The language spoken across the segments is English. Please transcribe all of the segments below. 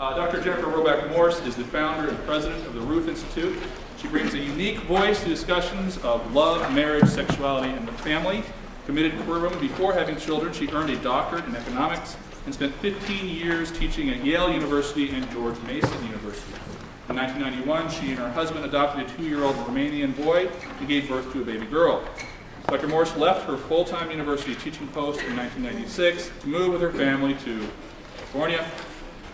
Dr. Jennifer Roback Morse is the founder and president of the Ruth Institute. She brings a unique voice to discussions of love, marriage, sexuality, and the family. Committed career woman, before having children, she earned a doctorate in economics and spent 15 years teaching at Yale University and George Mason University. In 1991, she and her husband adopted a 2-year-old Romanian boy and gave birth to a baby girl. Dr. Morse left her full-time university teaching post in 1996 to move with her family to California.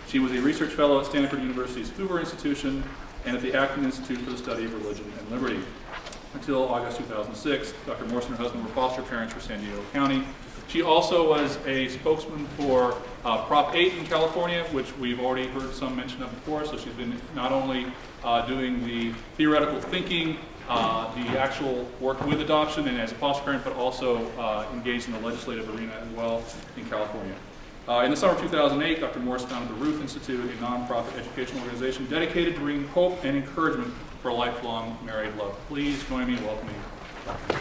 She was a research fellow at Stanford University's Hoover Institution and at the Acton Institute for the Study of Religion and Liberty. Until August 2006, Dr. Morse and her husband were foster parents for San Diego County. She also was a spokesman for Prop 8 in California, which we've already heard some mention of before. So she's been not only doing the theoretical thinking, the actual work with adoption and as a foster parent, but also engaged in the legislative arena as well in California. In the summer of 2008, Dr. Morse founded the Ruth Institute, a nonprofit educational organization dedicated to bringing hope and encouragement for lifelong married love. Please join me in welcoming Dr.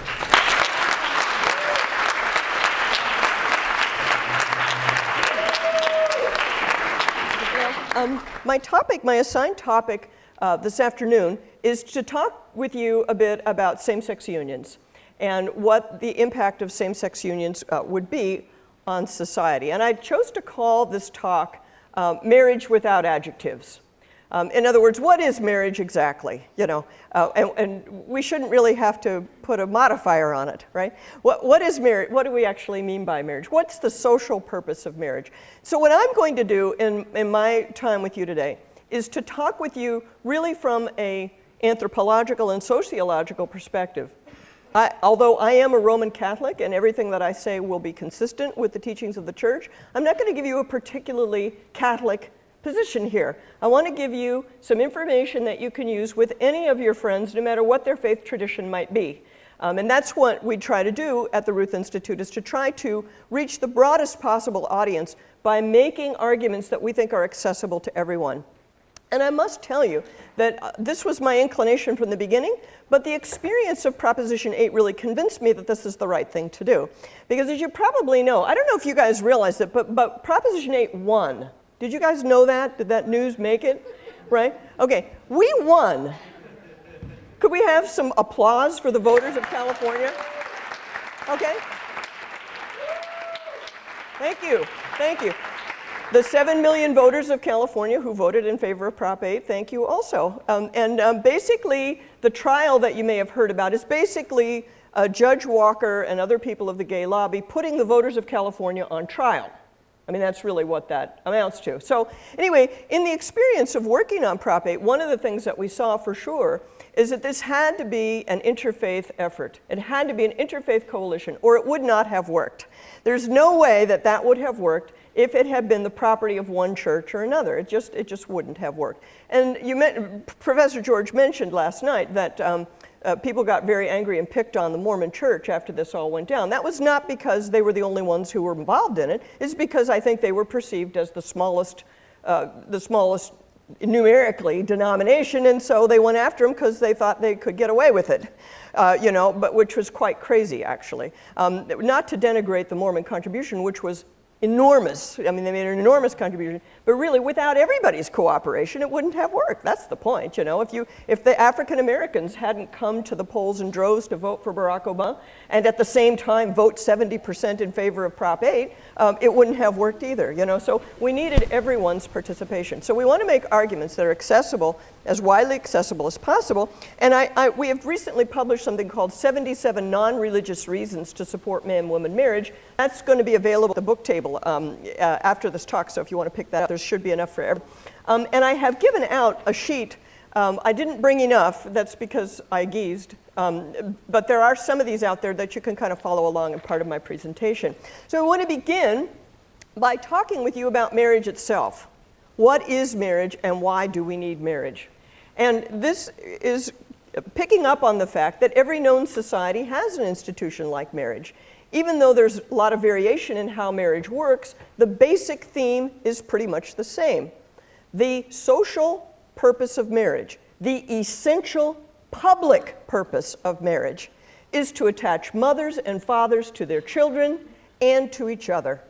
Morse. My assigned topic this afternoon is to talk with you a bit about same-sex unions and what the impact of same-sex unions would be on society. And I chose to call this talk Marriage Without Adjectives. In other words, what is marriage exactly? You know, and we shouldn't really have to put a modifier on it, right? What is marriage? What do we actually mean by marriage? What's the social purpose of marriage? So what I'm going to do in my time with you today is to talk with you really from an anthropological and sociological perspective. Although I am a Roman Catholic and everything that I say will be consistent with the teachings of the church, I'm not going to give you a particularly Catholic position here. I want to give you some information that you can use with any of your friends, no matter what their faith tradition might be. And that's what we try to do at the Ruth Institute, is to try to reach the broadest possible audience by making arguments that we think are accessible to everyone. And I must tell you that this was my inclination from the beginning, but the experience of Proposition 8 really convinced me that this is the right thing to do. Because as you probably know, I don't know if you guys realize it, but Proposition 8 won. Did you guys know that? Did that news make it? Right? Okay, we won. Could we have some applause for the voters of California? Okay. Thank you. Thank you. The 7 million voters of California who voted in favor of Prop 8, thank you also. Basically, the trial that you may have heard about is basically Judge Walker and other people of the gay lobby putting the voters of California on trial. I mean, that's really what that amounts to. So anyway, in the experience of working on Prop 8, one of the things that we saw for sure is that this had to be an interfaith effort. It had to be an interfaith coalition, or it would not have worked. There's no way that that would have worked if it had been the property of one church or another. It just wouldn't have worked. And Professor George mentioned last night that people got very angry and picked on the Mormon church after this all went down. That was not because they were the only ones who were involved in it. It's because I think they were perceived as the smallest numerically denomination, and so they went after them because they thought they could get away with it, but which was quite crazy, actually. Not to denigrate the Mormon contribution, which was enormous. I mean, they made an enormous contribution, but really without everybody's cooperation, it wouldn't have worked. That's the point, If the African Americans hadn't come to the polls in droves to vote for Barack Obama, and at the same time vote 70% in favor of Prop 8, it wouldn't have worked either, So we needed everyone's participation. So we want to make arguments that are accessible, as widely accessible as possible. And we have recently published something called 77 Non-Religious Reasons to Support Man-Woman Marriage. That's going to be available at the book table after this talk, so if you want to pick that up, there should be enough for everyone. And I have given out a sheet. I didn't bring enough. That's because I geezed. But there are some of these out there that you can kind of follow along in part of my presentation. So I want to begin by talking with you about marriage itself. What is marriage and why do we need marriage? And this is picking up on the fact that every known society has an institution like marriage. Even though there's a lot of variation in how marriage works, the basic theme is pretty much the same. The social purpose of marriage, the essential public purpose of marriage, is to attach mothers and fathers to their children and to each other.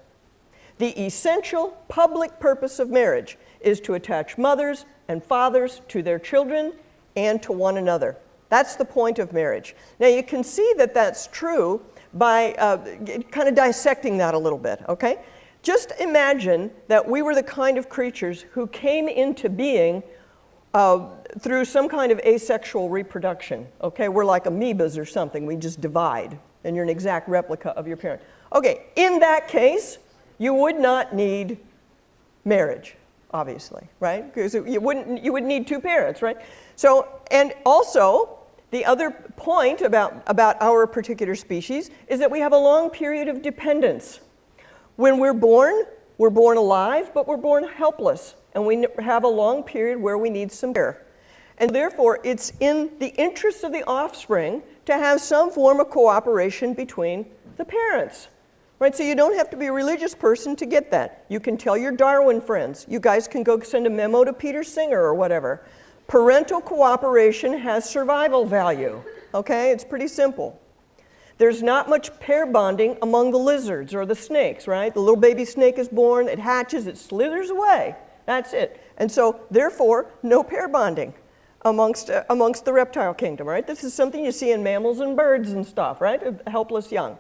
The essential public purpose of marriage is to attach mothers and fathers to their children and to one another. That's the point of marriage. Now you can see that that's true by kind of dissecting that a little bit, okay? Just imagine that we were the kind of creatures who came into being through some kind of asexual reproduction, okay? We're like amoebas or something. We just divide, and you're an exact replica of your parent. Okay, in that case, you would not need marriage, obviously, right? Because you would need two parents, right? So, and also, the other point about our particular species is that we have a long period of dependence. When we're born alive, but we're born helpless, and we have a long period where we need some care. And therefore, it's in the interest of the offspring to have some form of cooperation between the parents. Right, so you don't have to be a religious person to get that. You can tell your Darwin friends. You guys can go send a memo to Peter Singer or whatever. Parental cooperation has survival value. Okay, it's pretty simple. There's not much pair bonding among the lizards or the snakes, right? The little baby snake is born, it hatches, it slithers away. That's it. And so, therefore, no pair bonding amongst the reptile kingdom, right? This is something you see in mammals and birds and stuff, right? Helpless young.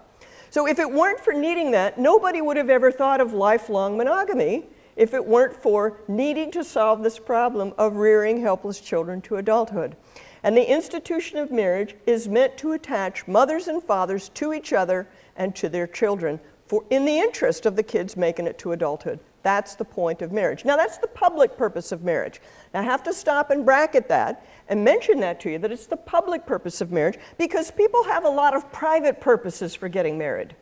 So if it weren't for needing that, nobody would have ever thought of lifelong monogamy if it weren't for needing to solve this problem of rearing helpless children to adulthood. And the institution of marriage is meant to attach mothers and fathers to each other and to their children in the interest of the kids making it to adulthood. That's the point of marriage. Now that's the public purpose of marriage. Now I have to stop and bracket that and mention that to you, that it's the public purpose of marriage, because people have a lot of private purposes for getting married.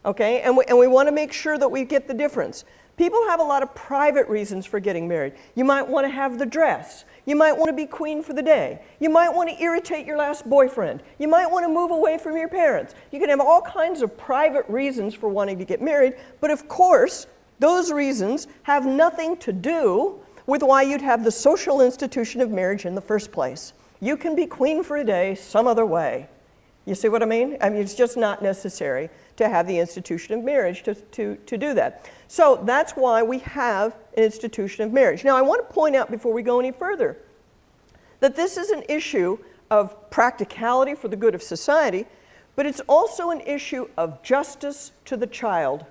Okay, and we want to make sure that we get the difference. People have a lot of private reasons for getting married. You might want to have the dress. You might want to be queen for the day. You might want to irritate your last boyfriend. You might want to move away from your parents. You can have all kinds of private reasons for wanting to get married, but of course, those reasons have nothing to do with why you'd have the social institution of marriage in the first place. You can be queen for a day some other way. You see what I mean? I mean, it's just not necessary to have the institution of marriage to do that. So that's why we have an institution of marriage. Now, I want to point out before we go any further that this is an issue of practicality for the good of society, but it's also an issue of justice to the child.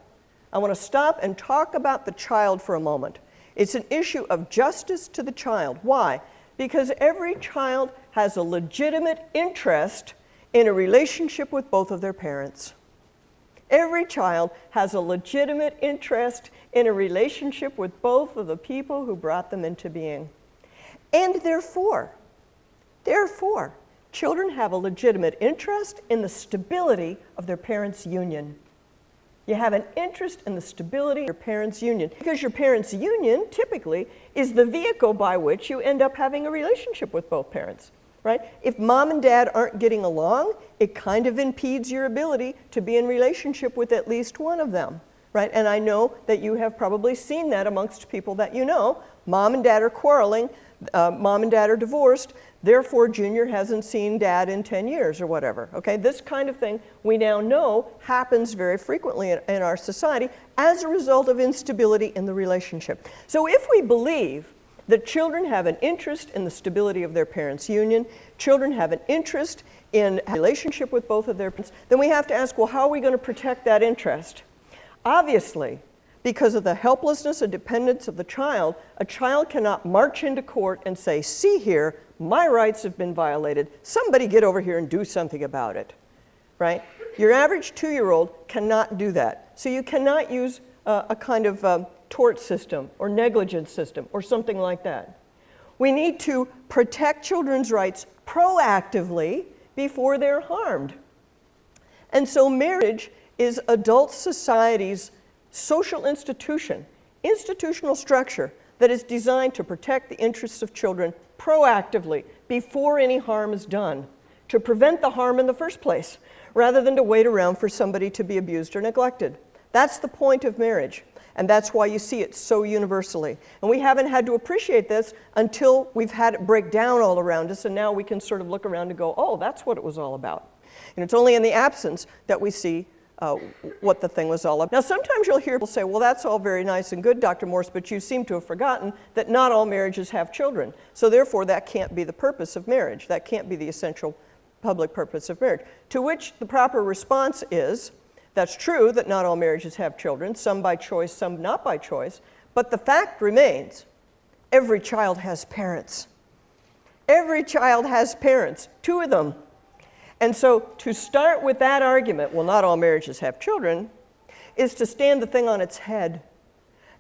I want to stop and talk about the child for a moment. It's an issue of justice to the child. Why? Because every child has a legitimate interest in a relationship with both of their parents. Every child has a legitimate interest in a relationship with both of the people who brought them into being. And therefore, children have a legitimate interest in the stability of their parents' union. You have an interest in the stability of your parents' union, because your parents' union typically is the vehicle by which you end up having a relationship with both parents, right? If mom and dad aren't getting along, it kind of impedes your ability to be in relationship with at least one of them, right? And I know that you have probably seen that amongst people that you know. Mom and dad are quarreling, mom and dad are divorced, therefore Junior hasn't seen dad in 10 years or whatever, okay? This kind of thing we now know happens very frequently in our society as a result of instability in the relationship. So if we believe that children have an interest in the stability of their parents' union, children have an interest in a relationship with both of their parents, then we have to ask, well, how are we going to protect that interest? Obviously, because of the helplessness and dependence of the child, a child cannot march into court and say, see here, my rights have been violated. Somebody get over here and do something about it, right? Your average 2-year-old cannot do that. So you cannot use a kind of tort system or negligence system or something like that. We need to protect children's rights proactively before they're harmed. And so marriage is adult society's social institutional structure that is designed to protect the interests of children proactively before any harm is done, to prevent the harm in the first place, rather than to wait around for somebody to be abused or neglected. That's the point of marriage, and that's why you see it so universally. And we haven't had to appreciate this until we've had it break down all around us, and now we can sort of look around and go, oh, that's what it was all about. And it's only in the absence that we see what the thing was all about. Now, sometimes you'll hear people say, well, that's all very nice and good, Dr. Morse, but you seem to have forgotten that not all marriages have children. So therefore, that can't be the purpose of marriage. That can't be the essential public purpose of marriage. To which the proper response is, that's true that not all marriages have children, some by choice, some not by choice, but the fact remains, every child has parents. Every child has parents, 2 of them. And so to start with that argument, well, not all marriages have children, is to stand the thing on its head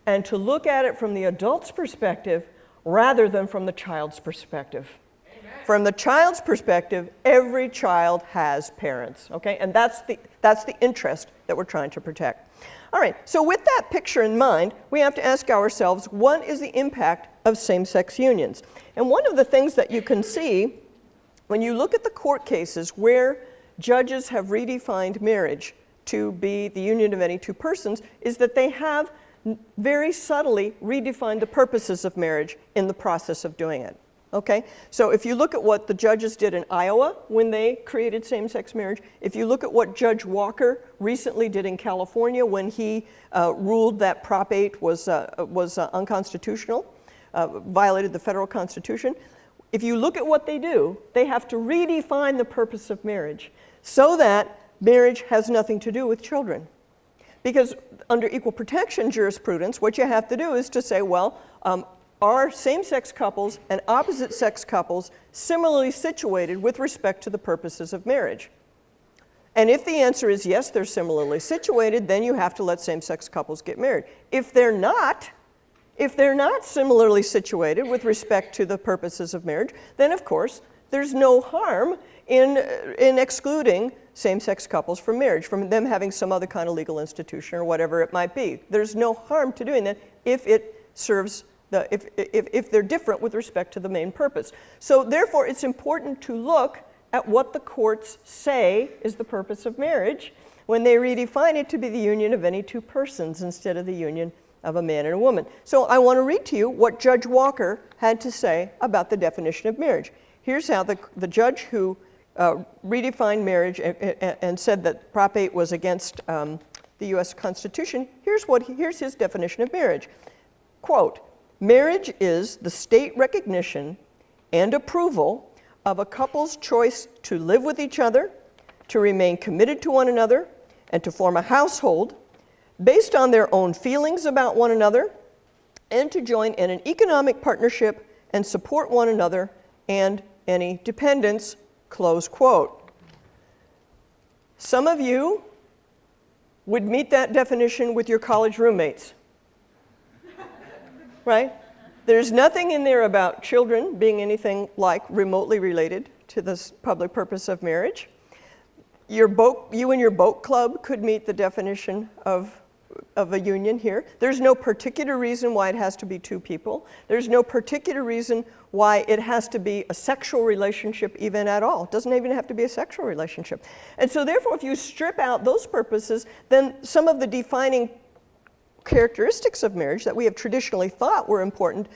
and to look at it from the adult's perspective rather than from the child's perspective. Amen. From the child's perspective, every child has parents, okay? And that's the interest that we're trying to protect. All right, so with that picture in mind, we have to ask ourselves, what is the impact of same-sex unions? And one of the things that you can see when you look at the court cases where judges have redefined marriage to be the union of any 2 persons is that they have very subtly redefined the purposes of marriage in the process of doing it. Okay? So if you look at what the judges did in Iowa when they created same-sex marriage, if you look at what Judge Walker recently did in California when he ruled that Prop 8 was unconstitutional, violated the federal Constitution, if you look at what they do, they have to redefine the purpose of marriage so that marriage has nothing to do with children. Because under equal protection jurisprudence, what you have to do is to say, well, are same-sex couples and opposite-sex couples similarly situated with respect to the purposes of marriage? And if the answer is yes, they're similarly situated, then you have to let same-sex couples get married. If they're not similarly situated with respect to the purposes of marriage, then of course there's no harm in excluding same-sex couples from marriage, from them having some other kind of legal institution or whatever it might be. There's no harm to doing that if it serves if they're different with respect to the main purpose. So therefore, it's important to look at what the courts say is the purpose of marriage when they redefine it to be the union of any 2 persons instead of the union of a man and a woman. So I want to read to you what Judge Walker had to say about the definition of marriage. Here's how the judge who redefined marriage and said that Prop 8 was against the U.S. Constitution, here's his definition of marriage. Quote, "Marriage is the state recognition and approval of a couple's choice to live with each other, to remain committed to one another, and to form a household based on their own feelings about one another, and to join in an economic partnership and support one another and any dependents," close quote. Some of you would meet that definition with your college roommates, right? There's nothing in there about children being anything like remotely related to this public purpose of marriage. You and your boat club could meet the definition of a union here. There's no particular reason why it has to be 2 people. There's no particular reason why it has to be a sexual relationship even at all. It doesn't even have to be a sexual relationship. And so therefore, if you strip out those purposes, then some of the defining characteristics of marriage that we have traditionally thought were important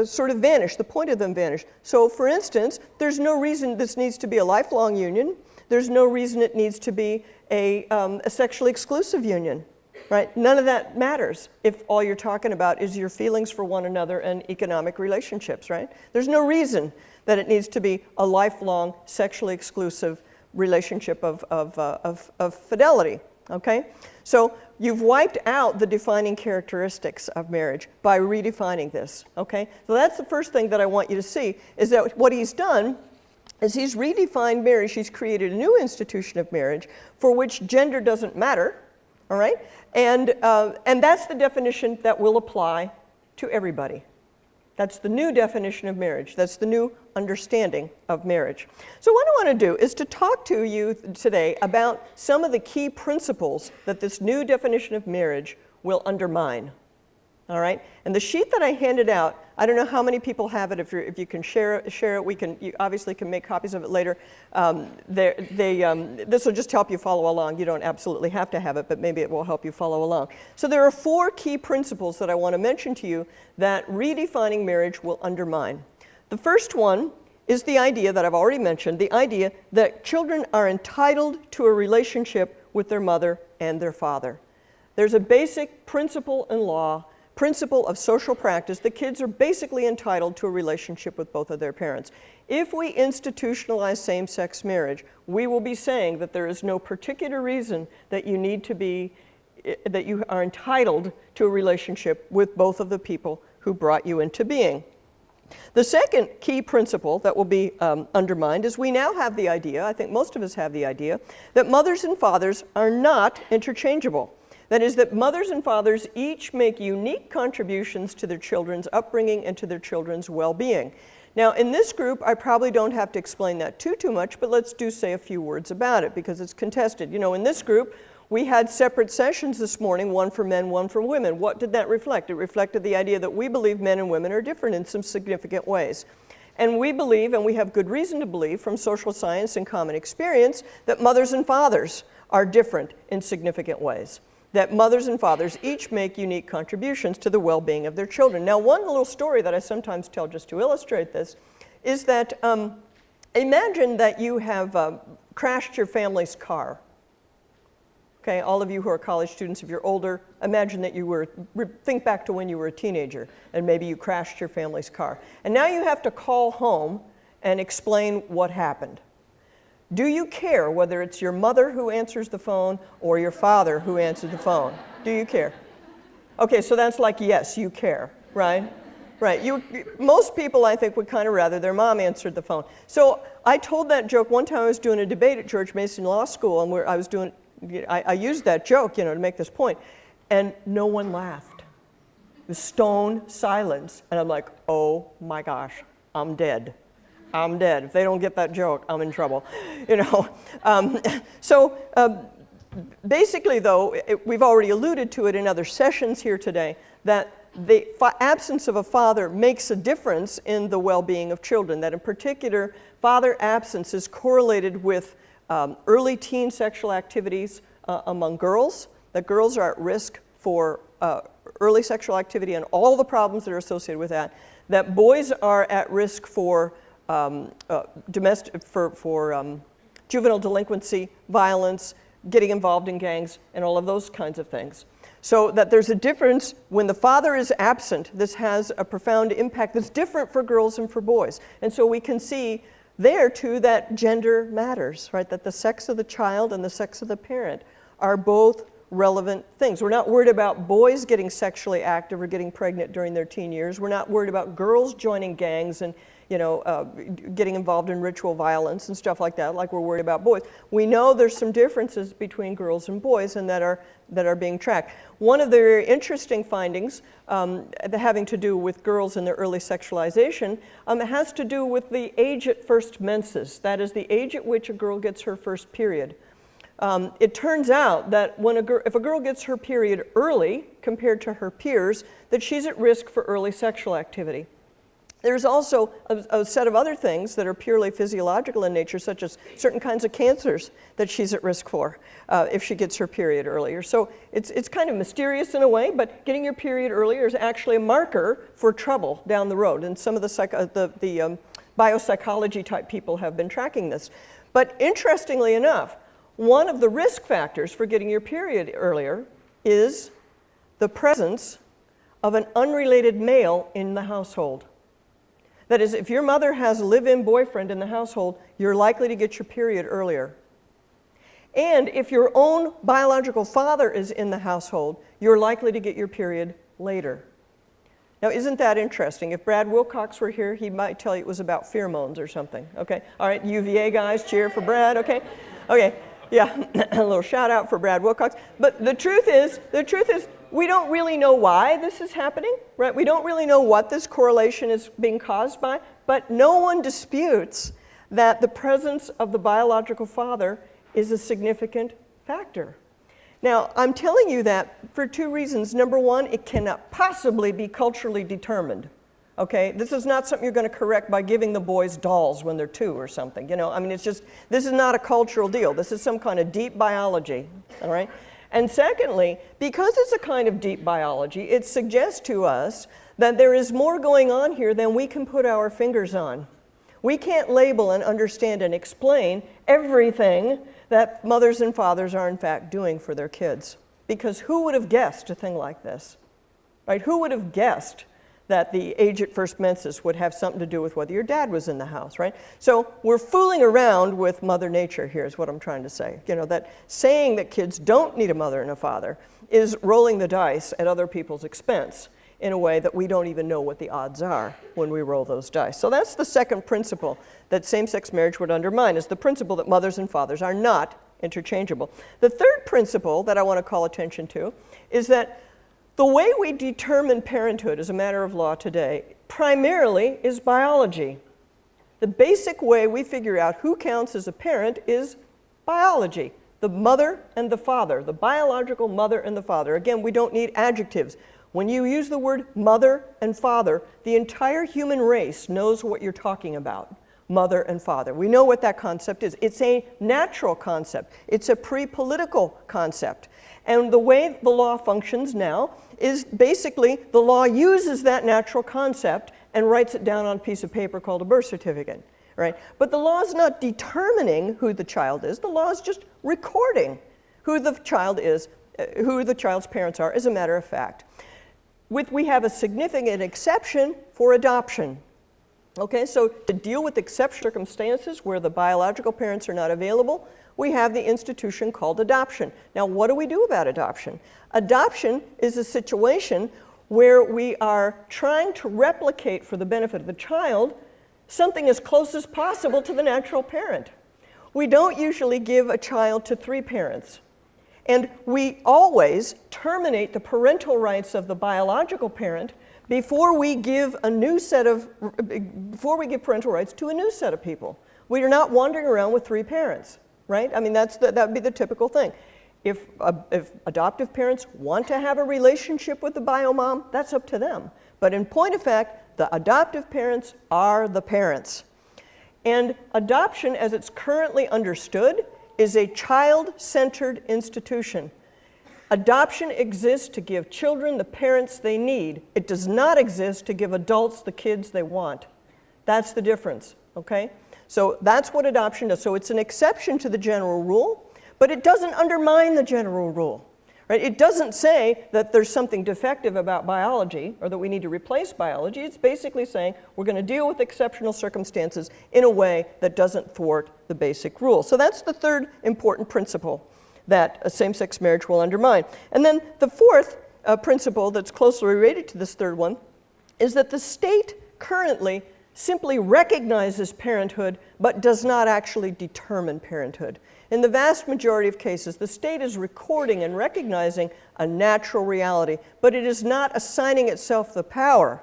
sort of vanish. The point of them vanished. So for instance, there's no reason this needs to be a lifelong union. There's no reason it needs to be a sexually exclusive union, right? None of that matters if all you're talking about is your feelings for one another and economic relationships, right? There's no reason that it needs to be a lifelong sexually exclusive relationship of fidelity, okay? So you've wiped out the defining characteristics of marriage by redefining this, okay? So that's the first thing that I want you to see, is that what he's done is he's redefined marriage. He's created a new institution of marriage for which gender doesn't matter, all right? And that's the definition that will apply to everybody. That's the new definition of marriage. That's the new understanding of marriage. So what I want to do is to talk to you today about some of the key principles that this new definition of marriage will undermine. All right? And the sheet that I handed out, I don't know how many people have it. If you can share it, you obviously can make copies of it later. This will just help you follow along. You don't absolutely have to have it, but maybe it will help you follow along. So there are 4 key principles that I want to mention to you that redefining marriage will undermine. The first one is the idea that I've already mentioned, the idea that children are entitled to a relationship with their mother and their father. There's a basic principle in law, principle of social practice, that kids are basically entitled to a relationship with both of their parents. If we institutionalize same-sex marriage, we will be saying that there is no particular reason that you are entitled to a relationship with both of the people who brought you into being. The second key principle that will be undermined is we now have the idea, I think most of us have the idea, that mothers and fathers are not interchangeable. That is, that mothers and fathers each make unique contributions to their children's upbringing and to their children's well-being. Now, in this group, I probably don't have to explain that too much, but let's say a few words about it because it's contested. You know, in this group, we had separate sessions this morning, one for men, one for women. What did that reflect? It reflected the idea that we believe men and women are different in some significant ways. And we believe, and we have good reason to believe from social science and common experience, that mothers and fathers are different in significant ways. That mothers and fathers each make unique contributions to the well-being of their children. Now, one little story that I sometimes tell just to illustrate this is that imagine that you have crashed your family's car. Okay, all of you who are college students, if you're older, imagine that think back to when you were a teenager and maybe you crashed your family's car. And now you have to call home and explain what happened. Do you care whether it's your mother who answers the phone or your father who answers the phone? Do you care? Okay, so that's like, yes, you care, right? Right. Most people, I think, would kind of rather their mom answered the phone. So I told that joke one time. I was doing a debate at George Mason Law School, and I used that joke, to make this point, and no one laughed. It was stone silence, and I'm like, oh my gosh, I'm dead. I'm dead. If they don't get that joke, I'm in trouble. Basically, though, we've already alluded to it in other sessions here today, that the absence of a father makes a difference in the well-being of children, that in particular, father absence is correlated with early teen sexual activities among girls, that girls are at risk for early sexual activity and all the problems that are associated with that, that boys are at risk for juvenile delinquency, violence, getting involved in gangs, and all of those kinds of things. So that there's a difference when the father is absent. This has a profound impact that's different for girls and for boys. And so we can see there too that gender matters, right? That the sex of the child and the sex of the parent are both relevant things. We're not worried about boys getting sexually active or getting pregnant during their teen years. We're not worried about girls joining gangs and getting involved in ritual violence and stuff like that, like we're worried about boys. We know there's some differences between girls and boys and that are being tracked. One of the very interesting findings having to do with girls and their early sexualization has to do with the age at first menses. That is the age at which a girl gets her first period. It turns out that if a girl gets her period early compared to her peers, that she's at risk for early sexual activity. There's also a set of other things that are purely physiological in nature, such as certain kinds of cancers that she's at risk for if she gets her period earlier. So it's kind of mysterious in a way, but getting your period earlier is actually a marker for trouble down the road. And some of the biopsychology type people have been tracking this. But interestingly enough, one of the risk factors for getting your period earlier is the presence of an unrelated male in the household. That is, if your mother has a live-in boyfriend in the household, you're likely to get your period earlier. And if your own biological father is in the household, you're likely to get your period later. Now, isn't that interesting? If Brad Wilcox were here, he might tell you it was about pheromones or something, okay? All right, UVA guys, cheer for Brad, okay? Okay, yeah, a little shout out for Brad Wilcox. But the truth is, we don't really know why this is happening, right? We don't really know what this correlation is being caused by, but no one disputes that the presence of the biological father is a significant factor. Now, I'm telling you that for two reasons. Number one, it cannot possibly be culturally determined, okay? This is not something you're going to correct by giving the boys dolls when they're 2 or something, this is not a cultural deal. This is some kind of deep biology, all right? And secondly, because it's a kind of deep biology, it suggests to us that there is more going on here than we can put our fingers on. We can't label and understand and explain everything that mothers and fathers are in fact doing for their kids. Because who would have guessed a thing like this? Right? Who would have guessed that the age at first menses would have something to do with whether your dad was in the house, right? So we're fooling around with Mother Nature here is what I'm trying to say. You know, that saying that kids don't need a mother and a father is rolling the dice at other people's expense in a way that we don't even know what the odds are when we roll those dice. So that's the second principle that same-sex marriage would undermine, is the principle that mothers and fathers are not interchangeable. The third principle that I want to call attention to is that the way we determine parenthood as a matter of law today primarily is biology. The basic way we figure out who counts as a parent is biology. The mother and the father, the biological mother and the father. Again, we don't need adjectives. When you use the word mother and father, the entire human race knows what you're talking about. Mother and father. We know what that concept is. It's a natural concept. It's a pre-political concept. And the way the law functions now is basically the law uses that natural concept and writes it down on a piece of paper called a birth certificate, right? But the law is not determining who the child is. The law is just recording who the child is, who the child's parents are, as a matter of fact. We have a significant exception for adoption. Okay, so to deal with exceptional circumstances where the biological parents are not available, we have the institution called adoption. Now, what do we do about adoption? Adoption is a situation where we are trying to replicate for the benefit of the child something as close as possible to the natural parent. We don't usually give a child to three parents. And we always terminate the parental rights of the biological parent before we give parental rights to a new set of people. We are not wandering around with three parents, right? I mean, that would be the typical thing. If adoptive parents want to have a relationship with the bio mom, that's up to them. But in point of fact, the adoptive parents are the parents. And adoption, as it's currently understood, is a child-centered institution. Adoption exists to give children the parents they need. It does not exist to give adults the kids they want. That's the difference, okay? So that's what adoption does. So it's an exception to the general rule, but it doesn't undermine the general rule, right? It doesn't say that there's something defective about biology or that we need to replace biology. It's basically saying we're going to deal with exceptional circumstances in a way that doesn't thwart the basic rule. So that's the third important principle that a same-sex marriage will undermine. And then the fourth principle that's closely related to this third one is that the state currently simply recognizes parenthood but does not actually determine parenthood. In the vast majority of cases, the state is recording and recognizing a natural reality, but it is not assigning itself the power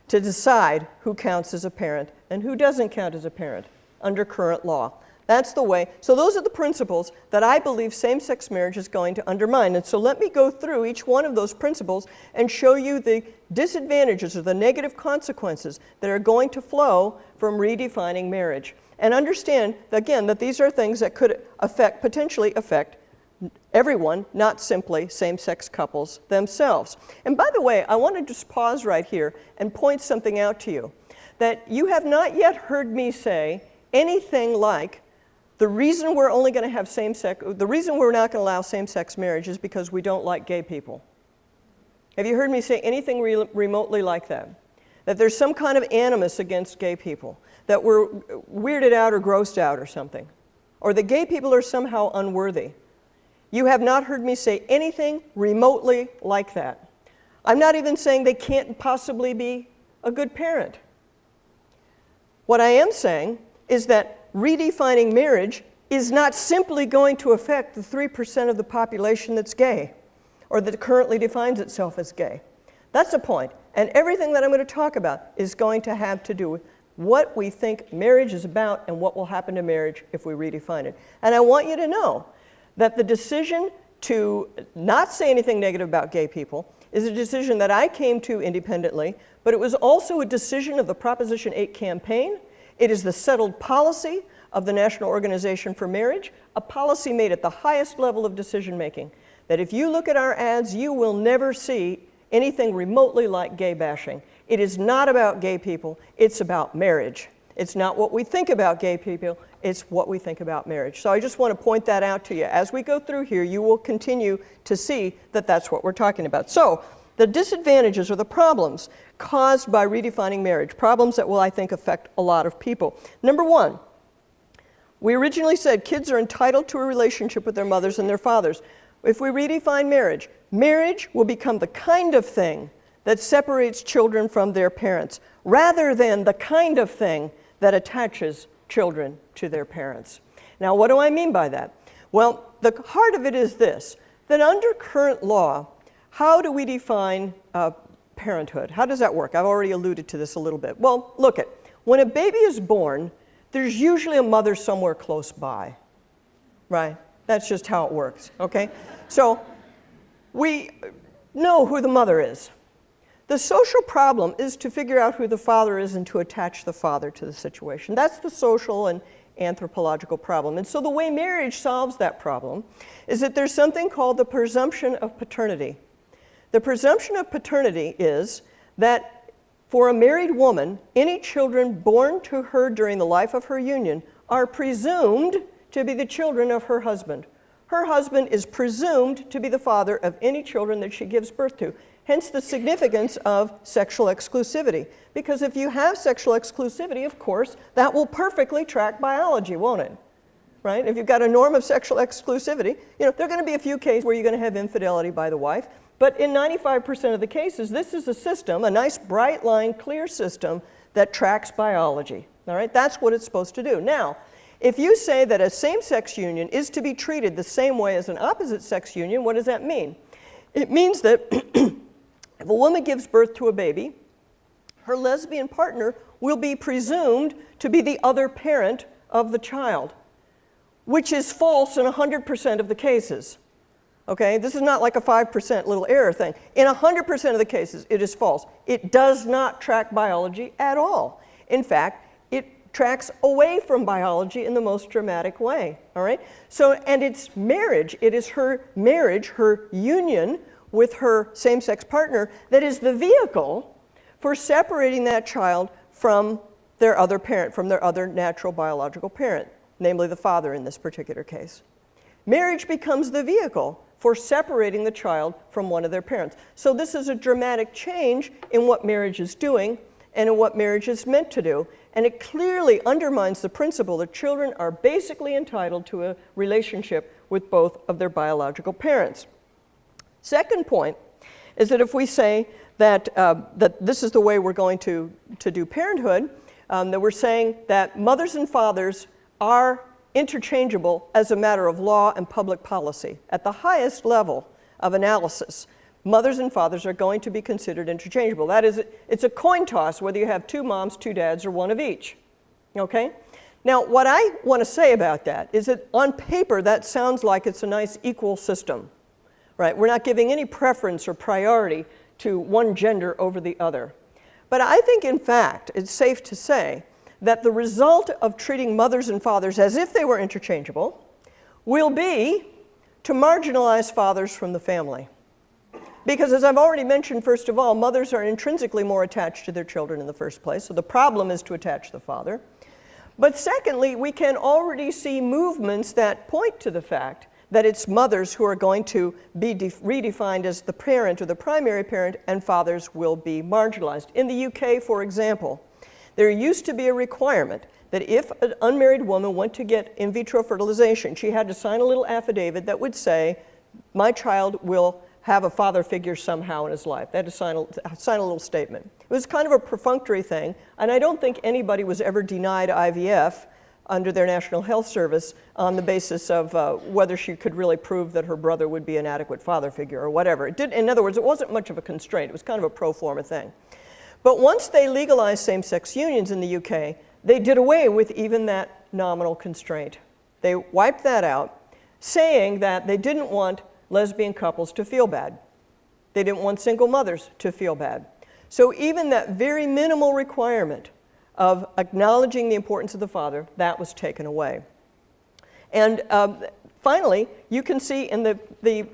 to decide who counts as a parent and who doesn't count as a parent under current law. That's the way. So those are the principles that I believe same-sex marriage is going to undermine. And so let me go through each one of those principles and show you the disadvantages or the negative consequences that are going to flow from redefining marriage. And understand, again, that these are things that could potentially affect everyone, not simply same-sex couples themselves. And by the way, I want to just pause right here and point something out to you, that you have not yet heard me say anything like, the reason we're only going to have the reason we're not going to allow same-sex marriage is because we don't like gay people. Have you heard me say anything remotely like that? That there's some kind of animus against gay people, that we're weirded out or grossed out or something, or that gay people are somehow unworthy. You have not heard me say anything remotely like that. I'm not even saying they can't possibly be a good parent. What I am saying is that redefining marriage is not simply going to affect the 3% of the population that's gay or that currently defines itself as gay. That's the point. And everything that I'm going to talk about is going to have to do with what we think marriage is about and what will happen to marriage if we redefine it. And I want you to know that the decision to not say anything negative about gay people is a decision that I came to independently, but it was also a decision of the Proposition 8 campaign. It is the settled policy of the National Organization for Marriage, a policy made at the highest level of decision making, that if you look at our ads, you will never see anything remotely like gay bashing. It is not about gay people, it's about marriage. It's not what we think about gay people, it's what we think about marriage. So I just want to point that out to you. As we go through here, you will continue to see that that's what we're talking about. So the disadvantages or the problems caused by redefining marriage, problems that will, I think, affect a lot of people. Number one, we originally said kids are entitled to a relationship with their mothers and their fathers. If we redefine marriage, marriage will become the kind of thing that separates children from their parents, rather than the kind of thing that attaches children to their parents. Now, what do I mean by that? Well, the heart of it is this, that under current law, how do we define parenthood? How does that work? I've already alluded to this a little bit. Well, look it. When a baby is born, there's usually a mother somewhere close by, right? That's just how it works, okay? So we know who the mother is. The social problem is to figure out who the father is and to attach the father to the situation. That's the social and anthropological problem. And so the way marriage solves that problem is that there's something called the presumption of paternity. The presumption of paternity is that for a married woman, any children born to her during the life of her union are presumed to be the children of her husband. Her husband is presumed to be the father of any children that she gives birth to. Hence the significance of sexual exclusivity. Because if you have sexual exclusivity, of course, that will perfectly track biology, won't it? Right? If you've got a norm of sexual exclusivity, there are going to be a few cases where you're going to have infidelity by the wife. But in 95% of the cases, this is a system, a nice bright line, clear system that tracks biology. All right? That's what it's supposed to do. Now, if you say that a same-sex union is to be treated the same way as an opposite-sex union, what does that mean? It means that if a woman gives birth to a baby, her lesbian partner will be presumed to be the other parent of the child, which is false in 100% of the cases. Okay, this is not like a 5% little error thing. In 100% of the cases, it is false. It does not track biology at all. In fact, it tracks away from biology in the most dramatic way, all right? So, and it's marriage. It is her marriage, her union with her same-sex partner that is the vehicle for separating that child from their other parent, from their other natural biological parent, namely the father in this particular case. Marriage becomes the vehicle for separating the child from one of their parents. So this is a dramatic change in what marriage is doing and in what marriage is meant to do. And it clearly undermines the principle that children are basically entitled to a relationship with both of their biological parents. Second point is that if we say that, that this is the way we're going to do parenthood, that we're saying that mothers and fathers are interchangeable as a matter of law and public policy. At the highest level of analysis, mothers and fathers are going to be considered interchangeable. That is, it's a coin toss whether you have two moms, two dads, or one of each. Okay? Now, what I want to say about that is that on paper, that sounds like it's a nice equal system. Right? We're not giving any preference or priority to one gender over the other. But I think, in fact, it's safe to say that the result of treating mothers and fathers as if they were interchangeable will be to marginalize fathers from the family. Because as I've already mentioned, first of all, mothers are intrinsically more attached to their children in the first place, so the problem is to attach the father. But secondly, we can already see movements that point to the fact that it's mothers who are going to be redefined as the parent or the primary parent, and fathers will be marginalized. In the UK, for example, there used to be a requirement that if an unmarried woman went to get in vitro fertilization, she had to sign a little affidavit that would say, my child will have a father figure somehow in his life. They had to sign a little statement. It was kind of a perfunctory thing, and I don't think anybody was ever denied IVF under their National Health Service on the basis of whether she could really prove that her brother would be an adequate father figure or whatever. In other words, it wasn't much of a constraint. It was kind of a pro forma thing. But once they legalized same-sex unions in the UK, they did away with even that nominal constraint. They wiped that out, saying that they didn't want lesbian couples to feel bad. They didn't want single mothers to feel bad. So even that very minimal requirement of acknowledging the importance of the father, that was taken away. And finally, you can see in the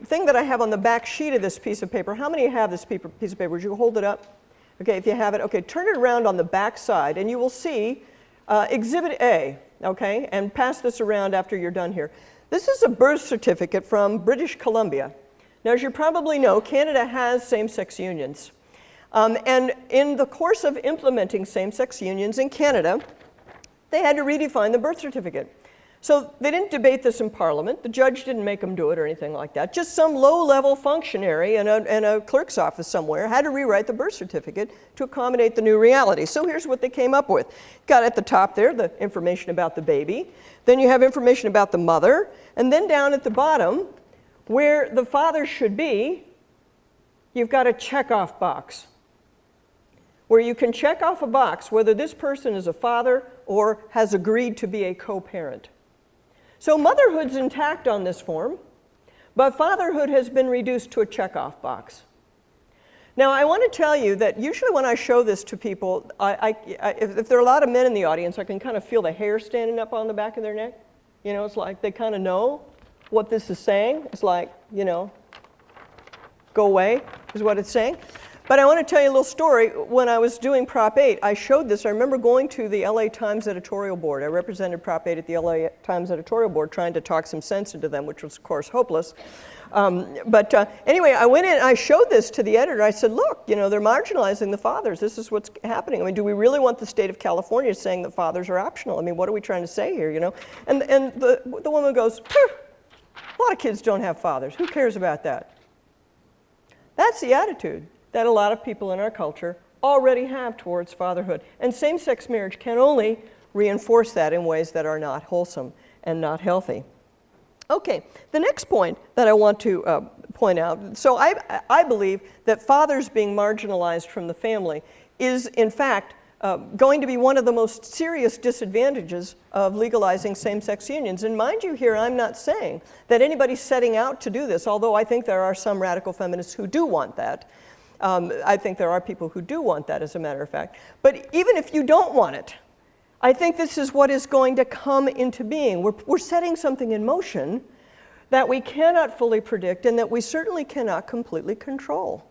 thing that I have on the back sheet of this piece of paper, how many have this piece of paper? Would you hold it up? Okay, if you have it, okay, turn it around on the back side, and you will see Exhibit A, okay, and pass this around after you're done here. This is a birth certificate from British Columbia. Now, as you probably know, Canada has same-sex unions. And in the course of implementing same-sex unions in Canada, they had to redefine the birth certificate. So they didn't debate this in Parliament. The judge didn't make them do it or anything like that. Just some low-level functionary in a clerk's office somewhere had to rewrite the birth certificate to accommodate the new reality. So here's what they came up with. Got at the top there the information about the baby. Then you have information about the mother. And then down at the bottom, where the father should be, you've got a checkoff box, where you can check off a box whether this person is a father or has agreed to be a co-parent. So motherhood's intact on this form, but fatherhood has been reduced to a checkoff box. Now, I want to tell you that usually when I show this to people, if there are a lot of men in the audience, I can kind of feel the hair standing up on the back of their neck. You know, it's like they kind of know what this is saying. It's like, you know, go away is what it's saying. But I want to tell you a little story. When I was doing Prop 8, I showed this. I remember going to the LA Times editorial board. I represented Prop 8 at the LA Times editorial board, trying to talk some sense into them, which was, of course, hopeless. Anyway, I went in and I showed this to the editor. I said, look, you know, they're marginalizing the fathers. This is what's happening. I mean, do we really want the state of California saying that fathers are optional? I mean, what are we trying to say here, you know? And the woman goes, a lot of kids don't have fathers. Who cares about that? That's the attitude that a lot of people in our culture already have towards fatherhood. And same-sex marriage can only reinforce that in ways that are not wholesome and not healthy. Okay, the next point that I want to point out, so I believe that fathers being marginalized from the family is, in fact, going to be one of the most serious disadvantages of legalizing same-sex unions. And mind you here, I'm not saying that anybody's setting out to do this, although I think there are some radical feminists who do want that. I think there are people who do want that, as a matter of fact. But even if you don't want it, I think this is what is going to come into being. We're setting something in motion that we cannot fully predict and that we certainly cannot completely control.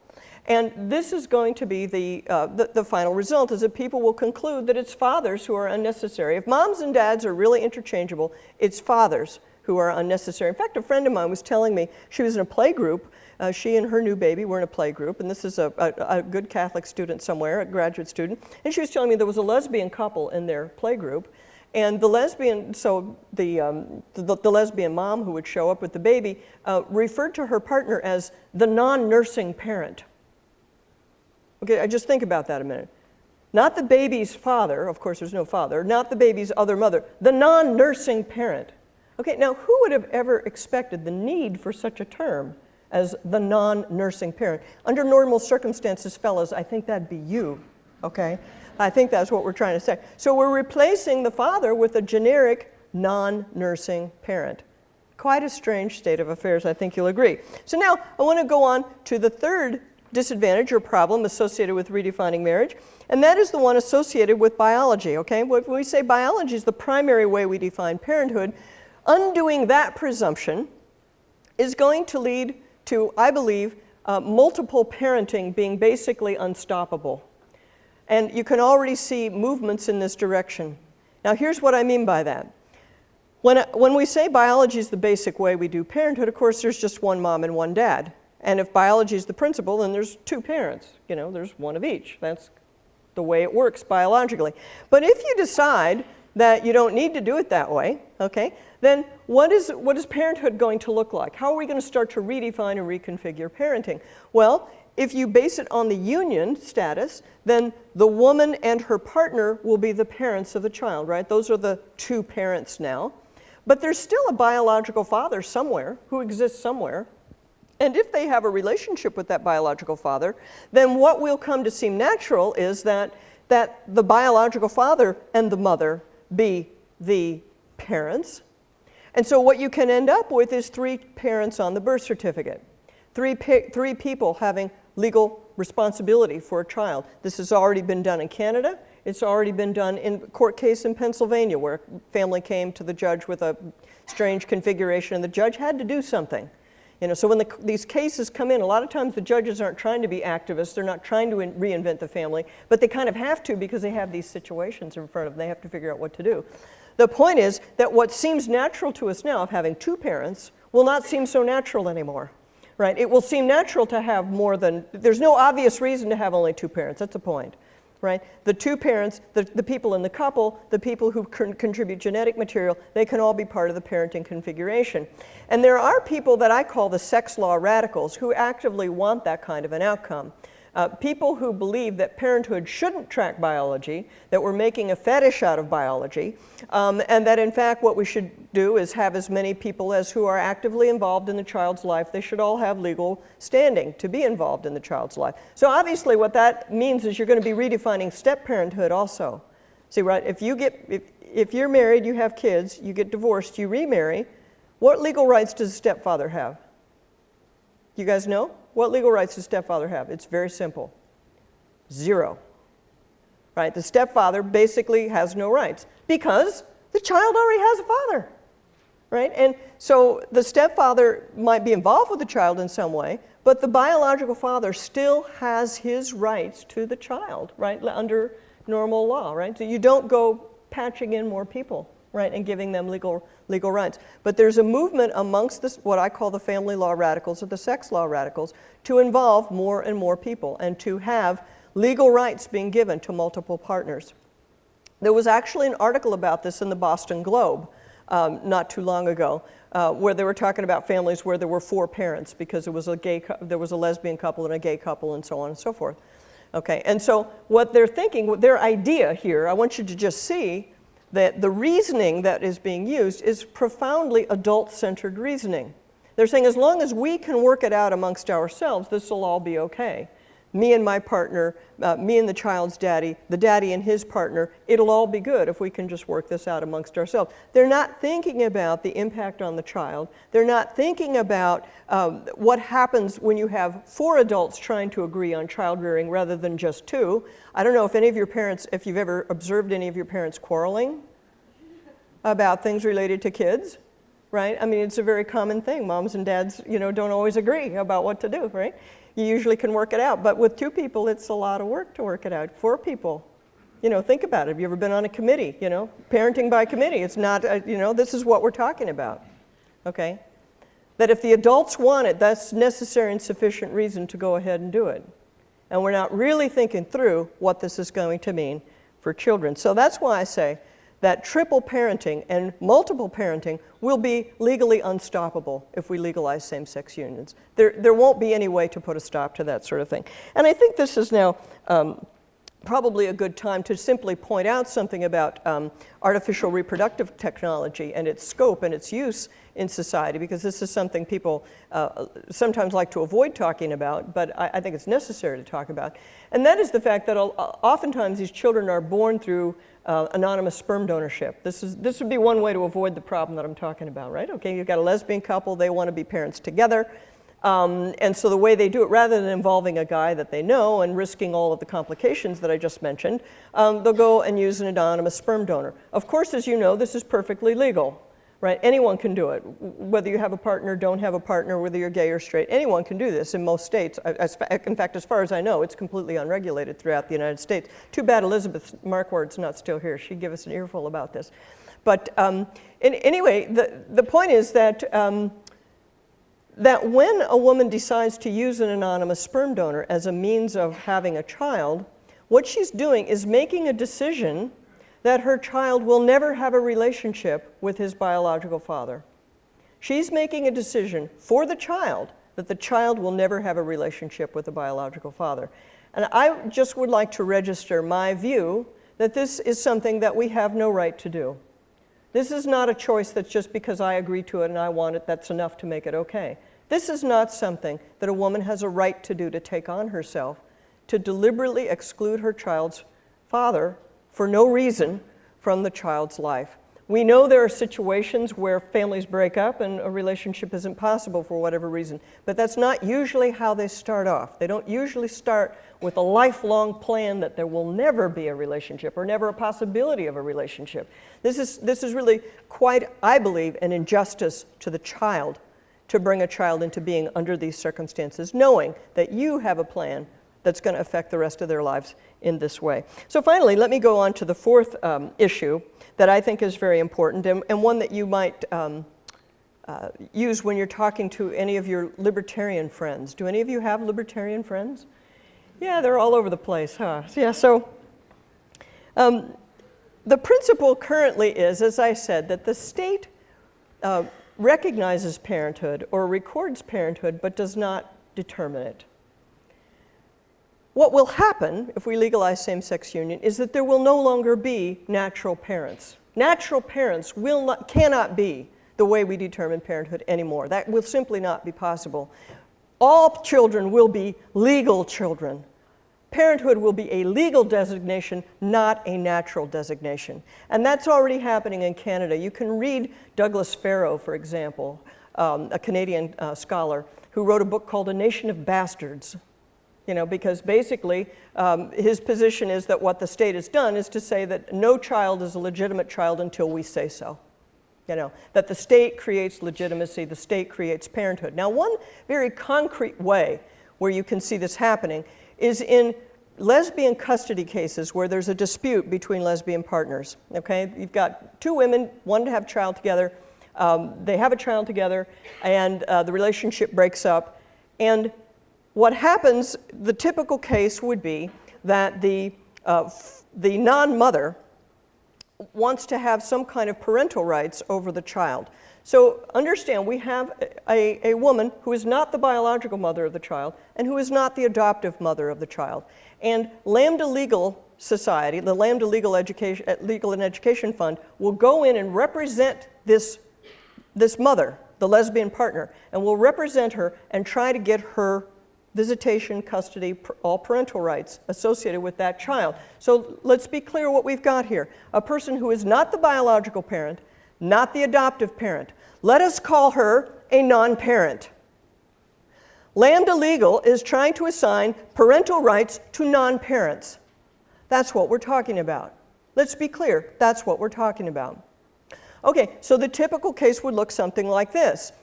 And this is going to be the final result, is that people will conclude that it's fathers who are unnecessary. If moms and dads are really interchangeable, it's fathers who are unnecessary. In fact, a friend of mine was telling me she was in a play group. She and her new baby were in a play group, and this is a good Catholic student somewhere, a graduate student. And she was telling me there was a lesbian couple in their play group, and the lesbian, so the lesbian mom who would show up with the baby referred to her partner as the non-nursing parent. Okay, I just think about that a minute. Not the baby's father, of course there's no father, not the baby's other mother, the non-nursing parent. Okay, now who would have ever expected the need for such a term as the non-nursing parent? Under normal circumstances, fellas, I think that'd be you, okay? I think that's what we're trying to say. So we're replacing the father with a generic non-nursing parent. Quite a strange state of affairs, I think you'll agree. So now I want to go on to the third disadvantage or problem associated with redefining marriage, and that is the one associated with biology, okay? When we say biology is the primary way we define parenthood, undoing that presumption is going to lead to, I believe, multiple parenting being basically unstoppable. And you can already see movements in this direction. Now, here's what I mean by that. When we say biology is the basic way we do parenthood, of course, there's just one mom and one dad. And if biology is the principle, then there's two parents. You know, there's one of each. That's the way it works biologically. But if you decide that you don't need to do it that way, okay, then what is parenthood going to look like? How are we going to start to redefine and reconfigure parenting? Well, if you base it on the union status, then the woman and her partner will be the parents of the child, right? Those are the two parents now. But there's still a biological father somewhere who exists somewhere. And if they have a relationship with that biological father, then what will come to seem natural is that the biological father and the mother be the parents. And so what you can end up with is three parents on the birth certificate, three people having legal responsibility for a child. This has already been done in Canada. It's already been done in a court case in Pennsylvania where a family came to the judge with a strange configuration and the judge had to do something. So when these cases come in, a lot of times the judges aren't trying to be activists, they're not trying to reinvent the family, but they kind of have to because they have these situations in front of them. They have to figure out what to do. The point is that what seems natural to us now of having two parents will not seem so natural anymore, right? It will seem natural to have more than, there's no obvious reason to have only two parents, that's the point. Right? The two parents, the people in the couple, the people who contribute genetic material, they can all be part of the parenting configuration. And there are people that I call the sex law radicals who actively want that kind of an outcome. People who believe that parenthood shouldn't track biology, that we're making a fetish out of biology, and that in fact what we should do is have as many people as who are actively involved in the child's life. They should all have legal standing to be involved in the child's life. So obviously what that means is you're going to be redefining step-parenthood also. See, right, if you're married, you have kids, you get divorced, you remarry, what legal rights does a stepfather have? You guys know? What legal rights does stepfather have? It's very simple. 0. Right? The stepfather basically has no rights because the child already has a father. Right? And so the stepfather might be involved with the child in some way, but the biological father still has his rights to the child, right? Under normal law, right? So you don't go patching in more people, right, and giving them legal rights. But there's a movement amongst this, what I call the family law radicals or the sex law radicals, to involve more and more people and to have legal rights being given to multiple partners. There was actually an article about this in the Boston Globe not too long ago, where they were talking about families where there were 4 parents because there was a lesbian couple and a gay couple and so on and so forth. Okay, and so what they're thinking, their idea here, I want you to just see that the reasoning that is being used is profoundly adult-centered reasoning. They're saying as long as we can work it out amongst ourselves, this will all be okay. Me and my partner, me and the child's daddy, the daddy and his partner, it'll all be good if we can just work this out amongst ourselves. They're not thinking about the impact on the child. They're not thinking about what happens when you have 4 adults trying to agree on child rearing rather than just 2. I don't know if any of your parents, if you've ever observed any of your parents quarreling about things related to kids, right? I mean, it's a very common thing. Moms and dads, don't always agree about what to do, right? You usually can work it out, but with 2 people, it's a lot of work to work it out. 4 people, think about it. Have you ever been on a committee, parenting by committee? It's not, this is what we're talking about, okay? That if the adults want it, that's necessary and sufficient reason to go ahead and do it. And we're not really thinking through what this is going to mean for children. So that's why I say that triple parenting and multiple parenting will be legally unstoppable if we legalize same-sex unions. There won't be any way to put a stop to that sort of thing. And I think this is now probably a good time to simply point out something about artificial reproductive technology and its scope and its use in society, because this is something people sometimes like to avoid talking about, but I think it's necessary to talk about. And that is the fact that oftentimes these children are born through anonymous sperm donorship. This would be one way to avoid the problem that I'm talking about, right? Okay, you've got a lesbian couple, they want to be parents together. And so the way they do it, rather than involving a guy that they know and risking all of the complications that I just mentioned, they'll go and use an anonymous sperm donor. Of course, as you know, this is perfectly legal, right? Anyone can do it. Whether you have a partner, don't have a partner, whether you're gay or straight, anyone can do this in most states. In fact, as far as I know, it's completely unregulated throughout the United States. Too bad Elizabeth Marquardt's not still here. She'd give us an earful about this. But anyway, the point is that that when a woman decides to use an anonymous sperm donor as a means of having a child, what she's doing is making a decision that her child will never have a relationship with his biological father. She's making a decision for the child that the child will never have a relationship with the biological father. And I just would like to register my view that this is something that we have no right to do. This is not a choice that's just because I agree to it and I want it, that's enough to make it okay. This is not something that a woman has a right to do, to take on herself, to deliberately exclude her child's father for no reason from the child's life. We know there are situations where families break up and a relationship isn't possible for whatever reason, but that's not usually how they start off. They don't usually start with a lifelong plan that there will never be a relationship or never a possibility of a relationship. This is really quite, I believe, an injustice to the child to bring a child into being under these circumstances, knowing that you have a plan that's going to affect the rest of their lives in this way. So finally, let me go on to the fourth issue that I think is very important, and one that you might use when you're talking to any of your libertarian friends. Do any of you have libertarian friends? Yeah, they're all over the place, huh? Yeah, so the principle currently is, as I said, that the state recognizes parenthood or records parenthood but does not determine it. What will happen if we legalize same-sex union is that there will no longer be natural parents. Natural parents cannot be the way we determine parenthood anymore. That will simply not be possible. All children will be legal children. Parenthood will be a legal designation, not a natural designation. And that's already happening in Canada. You can read Douglas Farrow, for example, a Canadian scholar, who wrote a book called A Nation of Bastards. You know, because basically his position is that what the state has done is to say that no child is a legitimate child until we say so. You know, that the state creates legitimacy, the state creates parenthood. Now, one very concrete way where you can see this happening is in lesbian custody cases where there's a dispute between lesbian partners, okay? You've got two women, one to have a child together, they have a child together, and the relationship breaks up. And what happens, the typical case would be that the non-mother wants to have some kind of parental rights over the child. So understand, we have a woman who is not the biological mother of the child and who is not the adoptive mother of the child. And Lambda Legal Society, the Lambda Legal and Education Fund, will go in and represent this mother, the lesbian partner, and will represent her and try to get her visitation, custody, all parental rights associated with that child. So let's be clear what we've got here. A person who is not the biological parent, not the adoptive parent. Let us call her a non-parent. Lambda Legal is trying to assign parental rights to non-parents. That's what we're talking about. Let's be clear, that's what we're talking about. Okay, so the typical case would look something like this.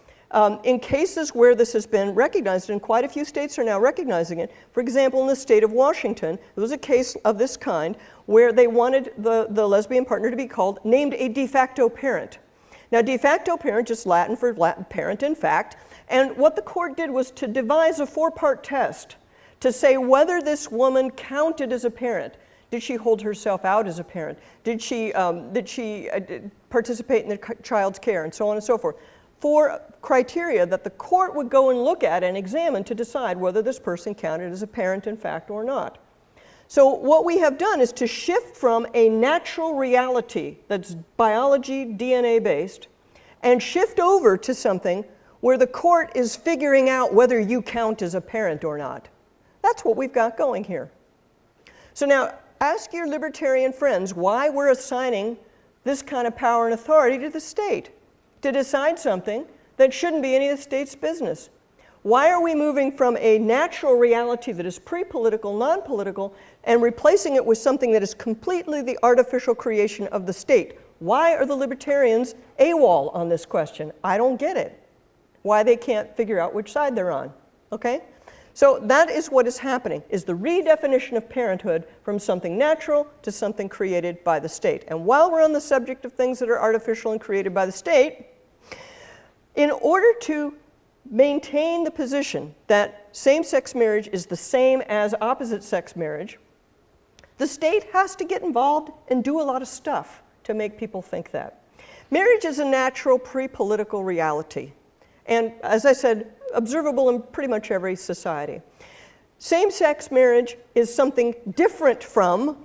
In cases where this has been recognized, and quite a few states are now recognizing it, for example, in the state of Washington, there was a case of this kind where they wanted the lesbian partner to be named a de facto parent. Now, de facto parent, just Latin for parent in fact, and what the court did was to devise a four-part test to say whether this woman counted as a parent. Did she hold herself out as a parent? Did she participate in the child's care, and so on and so forth? Four criteria that the court would go and look at and examine to decide whether this person counted as a parent in fact or not. So what we have done is to shift from a natural reality that's biology, DNA based, and shift over to something where the court is figuring out whether you count as a parent or not. That's what we've got going here. So now, ask your libertarian friends why we're assigning this kind of power and authority to the state to decide something that shouldn't be any of the state's business. Why are we moving from a natural reality that is pre-political, non-political, and replacing it with something that is completely the artificial creation of the state? Why are the libertarians AWOL on this question? I don't get it. Why they can't figure out which side they're on, okay? So that is what is happening, is the redefinition of parenthood from something natural to something created by the state. And while we're on the subject of things that are artificial and created by the state, in order to maintain the position that same-sex marriage is the same as opposite-sex marriage, the state has to get involved and do a lot of stuff to make people think that. Marriage is a natural pre-political reality. And as I said, observable in pretty much every society. Same-sex marriage is something different from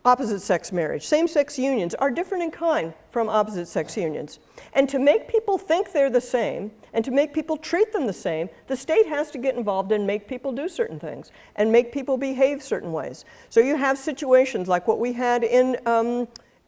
opposite-sex marriage. Same-sex unions are different in kind from opposite-sex unions. And to make people think they're the same, and to make people treat them the same, the state has to get involved and make people do certain things, and make people behave certain ways. So you have situations like what we had in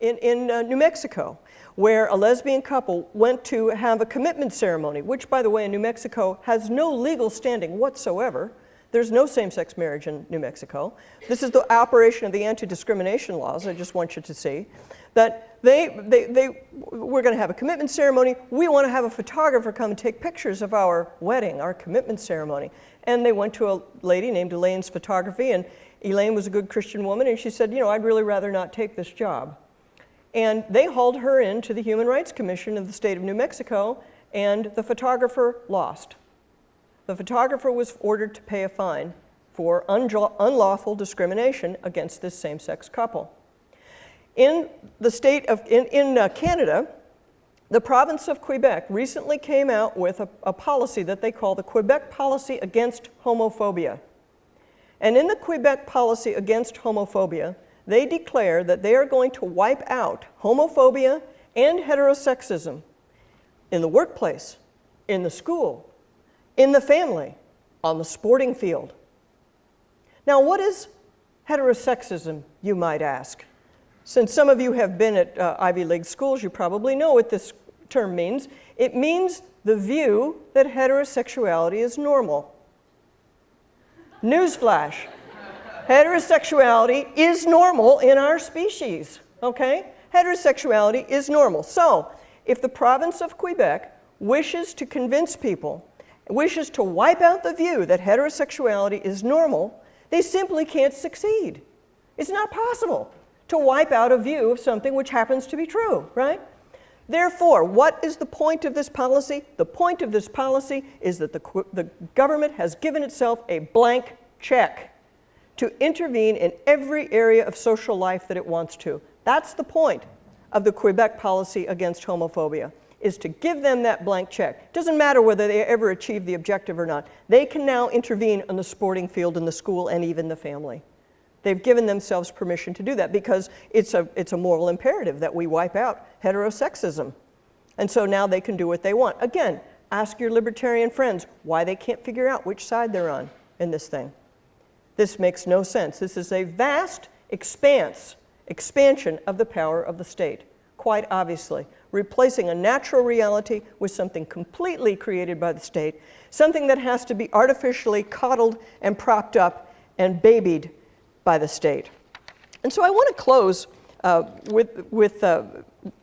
New Mexico, where a lesbian couple went to have a commitment ceremony, which, by the way, in New Mexico has no legal standing whatsoever. There's no same-sex marriage in New Mexico. This is the operation of the anti-discrimination laws, I just want you to see, that we're going to have a commitment ceremony. We want to have a photographer come and take pictures of our wedding, our commitment ceremony. And they went to a lady named Elaine's Photography, and Elaine was a good Christian woman, and she said, I'd really rather not take this job. And they hauled her into the Human Rights Commission of the state of New Mexico, and the photographer lost. The photographer was ordered to pay a fine for unlawful discrimination against this same-sex couple. In the state of, in Canada, the province of Quebec recently came out with a policy that they call the Quebec Policy Against Homophobia. And in the Quebec Policy Against Homophobia, they declare that they are going to wipe out homophobia and heterosexism in the workplace, in the school, in the family, on the sporting field. Now, what is heterosexism, you might ask? Since some of you have been at Ivy League schools, you probably know what this term means. It means the view that heterosexuality is normal. Newsflash. Heterosexuality is normal in our species, okay? Heterosexuality is normal. So, if the province of Quebec wishes to convince people, wishes to wipe out the view that heterosexuality is normal, they simply can't succeed. It's not possible to wipe out a view of something which happens to be true, right? Therefore, what is the point of this policy? The point of this policy is that the government has given itself a blank check to intervene in every area of social life that it wants to. That's the point of the Quebec Policy Against Homophobia, is to give them that blank check. It doesn't matter whether they ever achieve the objective or not. They can now intervene on the sporting field, in the school, and even the family. They've given themselves permission to do that because it's a moral imperative that we wipe out heterosexism. And so now they can do what they want. Again, ask your libertarian friends why they can't figure out which side they're on in this thing. This makes no sense. This is a vast expansion of the power of the state, quite obviously, replacing a natural reality with something completely created by the state, something that has to be artificially coddled and propped up and babied by the state. And so I want to close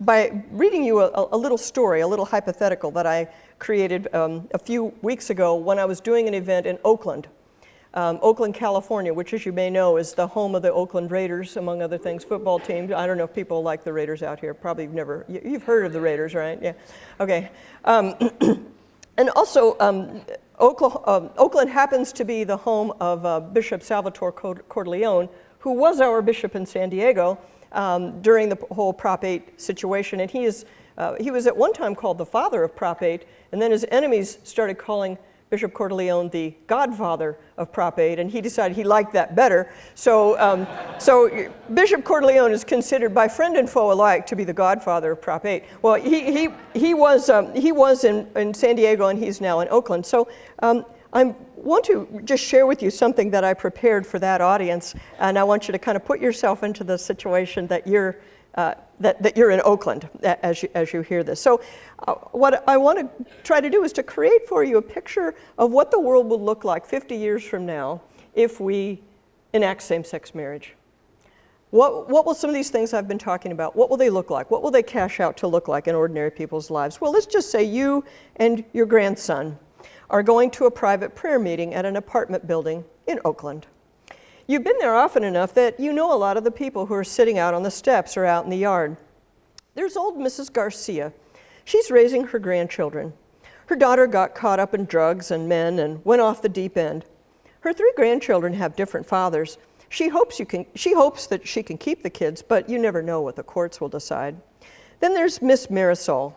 by reading you a little story, a little hypothetical that I created a few weeks ago when I was doing an event in Oakland, California, which, as you may know, is the home of the Oakland Raiders, among other things, football team. I don't know if people like the Raiders out here. Probably you've heard of the Raiders, right? Yeah. Okay. And also, Oakland happens to be the home of Bishop Salvatore Cordileone, who was our bishop in San Diego during the whole Prop 8 situation. And he was at one time called the father of Prop 8, and then his enemies started calling Bishop Cordileone the godfather of Prop 8, and he decided he liked that better. So Bishop Cordileone is considered by friend and foe alike to be the godfather of Prop 8. Well, he was in San Diego, and he's now in Oakland. So I want to just share with you something that I prepared for that audience, and I want you to kind of put yourself into the situation that you're in Oakland as you hear this. So what I want to try to do is to create for you a picture of what the world will look like 50 years from now if we enact same-sex marriage. What will some of these things I've been talking about, what will they look like? What will they cash out to look like in ordinary people's lives? Well, let's just say you and your grandson are going to a private prayer meeting at an apartment building in Oakland. You've been there often enough that you know a lot of the people who are sitting out on the steps or out in the yard. There's old Mrs. Garcia. She's raising her grandchildren. Her daughter got caught up in drugs and men and went off the deep end. Her 3 grandchildren have different fathers. She hopes that she can keep the kids, but you never know what the courts will decide. Then there's Miss Marisol.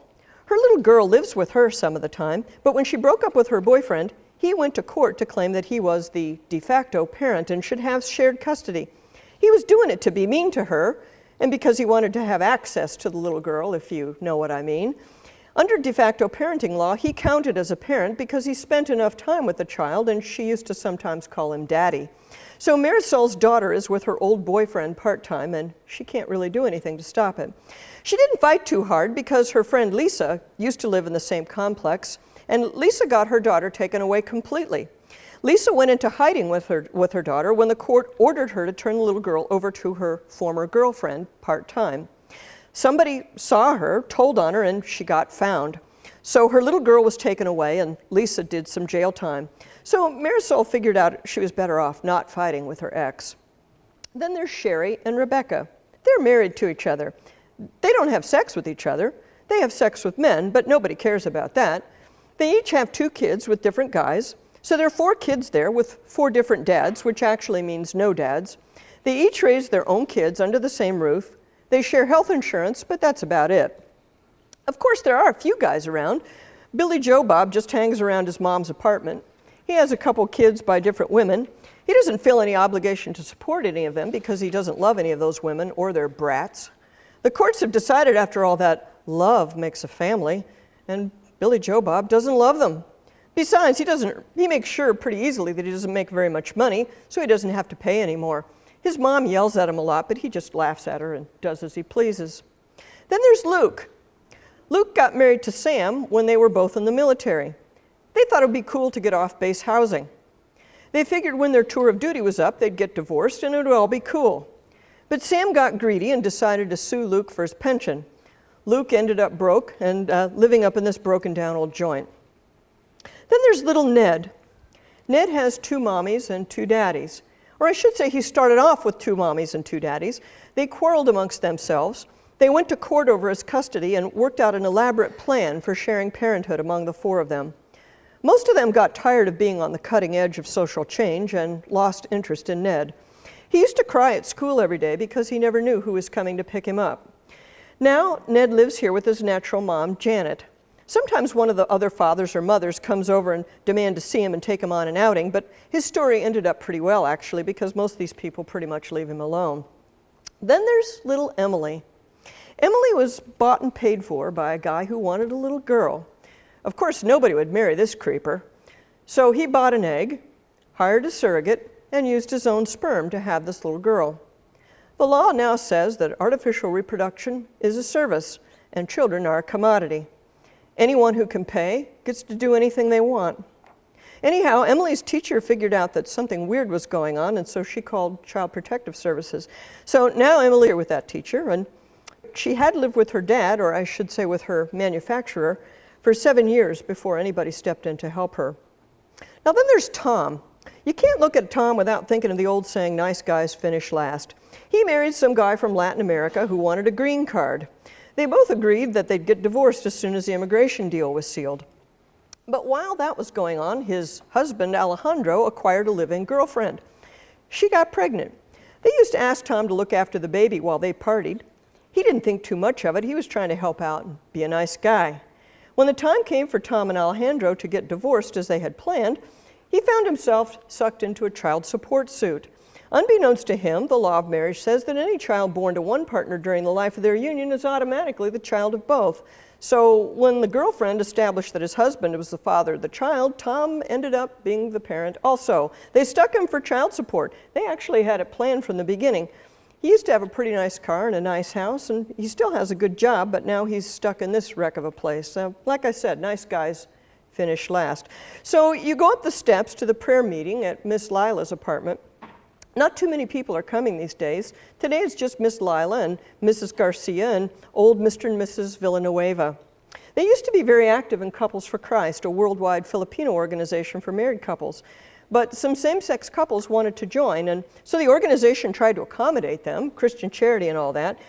Her little girl lives with her some of the time, but when she broke up with her boyfriend, he went to court to claim that he was the de facto parent and should have shared custody. He was doing it to be mean to her, and because he wanted to have access to the little girl, if you know what I mean. Under de facto parenting law, he counted as a parent because he spent enough time with the child, and she used to sometimes call him daddy. So Marisol's daughter is with her old boyfriend part-time, and she can't really do anything to stop it. She didn't fight too hard because her friend Lisa used to live in the same complex, and Lisa got her daughter taken away completely. Lisa went into hiding with her daughter when the court ordered her to turn the little girl over to her former girlfriend part-time. Somebody saw her, told on her, and she got found. So her little girl was taken away, and Lisa did some jail time. So Marisol figured out she was better off not fighting with her ex. Then there's Sherry and Rebecca. They're married to each other. They don't have sex with each other. They have sex with men, but nobody cares about that. They each have 2 kids with different guys. So there are 4 kids there with 4 different dads, which actually means no dads. They each raise their own kids under the same roof. They share health insurance, but that's about it. Of course, there are a few guys around. Billy Joe Bob just hangs around his mom's apartment. He has a couple kids by different women. He doesn't feel any obligation to support any of them because he doesn't love any of those women or their brats. The courts have decided after all that love makes a family, and Billy Joe Bob doesn't love them. Besides, he makes sure pretty easily that he doesn't make very much money, so he doesn't have to pay anymore. His mom yells at him a lot, but he just laughs at her and does as he pleases. Then there's Luke. Luke got married to Sam when they were both in the military. They thought it would be cool to get off-base housing. They figured when their tour of duty was up, they'd get divorced and it would all be cool. But Sam got greedy and decided to sue Luke for his pension. Luke ended up broke and living up in this broken-down old joint. Then there's little Ned. Ned has 2 mommies and 2 daddies. Or I should say he started off with 2 mommies and 2 daddies. They quarreled amongst themselves. They went to court over his custody and worked out an elaborate plan for sharing parenthood among the 4 of them. Most of them got tired of being on the cutting edge of social change and lost interest in Ned. He used to cry at school every day because he never knew who was coming to pick him up. Now, Ned lives here with his natural mom, Janet. Sometimes one of the other fathers or mothers comes over and demand to see him and take him on an outing, but his story ended up pretty well, actually, because most of these people pretty much leave him alone. Then there's little Emily. Emily was bought and paid for by a guy who wanted a little girl. Of course, nobody would marry this creeper. So he bought an egg, hired a surrogate, and used his own sperm to have this little girl. The law now says that artificial reproduction is a service and children are a commodity. Anyone who can pay gets to do anything they want. Anyhow, Emily's teacher figured out that something weird was going on, and so she called Child Protective Services. So now Emily is with that teacher, and she had lived with her dad, or I should say with her manufacturer, for 7 years before anybody stepped in to help her. Now then there's Tom. You can't look at Tom without thinking of the old saying, nice guys finish last. He married some guy from Latin America who wanted a green card. They both agreed that they'd get divorced as soon as the immigration deal was sealed. But while that was going on, his husband, Alejandro, acquired a live-in girlfriend. She got pregnant. They used to ask Tom to look after the baby while they partied. He didn't think too much of it. He was trying to help out and be a nice guy. When the time came for Tom and Alejandro to get divorced as they had planned, he found himself sucked into a child support suit. Unbeknownst to him, the law of marriage says that any child born to one partner during the life of their union is automatically the child of both. So when the girlfriend established that his husband was the father of the child, Tom ended up being the parent also. They stuck him for child support. They actually had it planned from the beginning. He used to have a pretty nice car and a nice house, and he still has a good job, but now he's stuck in this wreck of a place. Like I said, nice guys finish last. So you go up the steps to the prayer meeting at Miss Lila's apartment. Not too many people are coming these days. Today it's just Miss Lila and Mrs. Garcia and old Mr. and Mrs. Villanueva. They used to be very active in Couples for Christ, a worldwide Filipino organization for married couples. But some same-sex couples wanted to join, and so the organization tried to accommodate them, Christian charity and all that.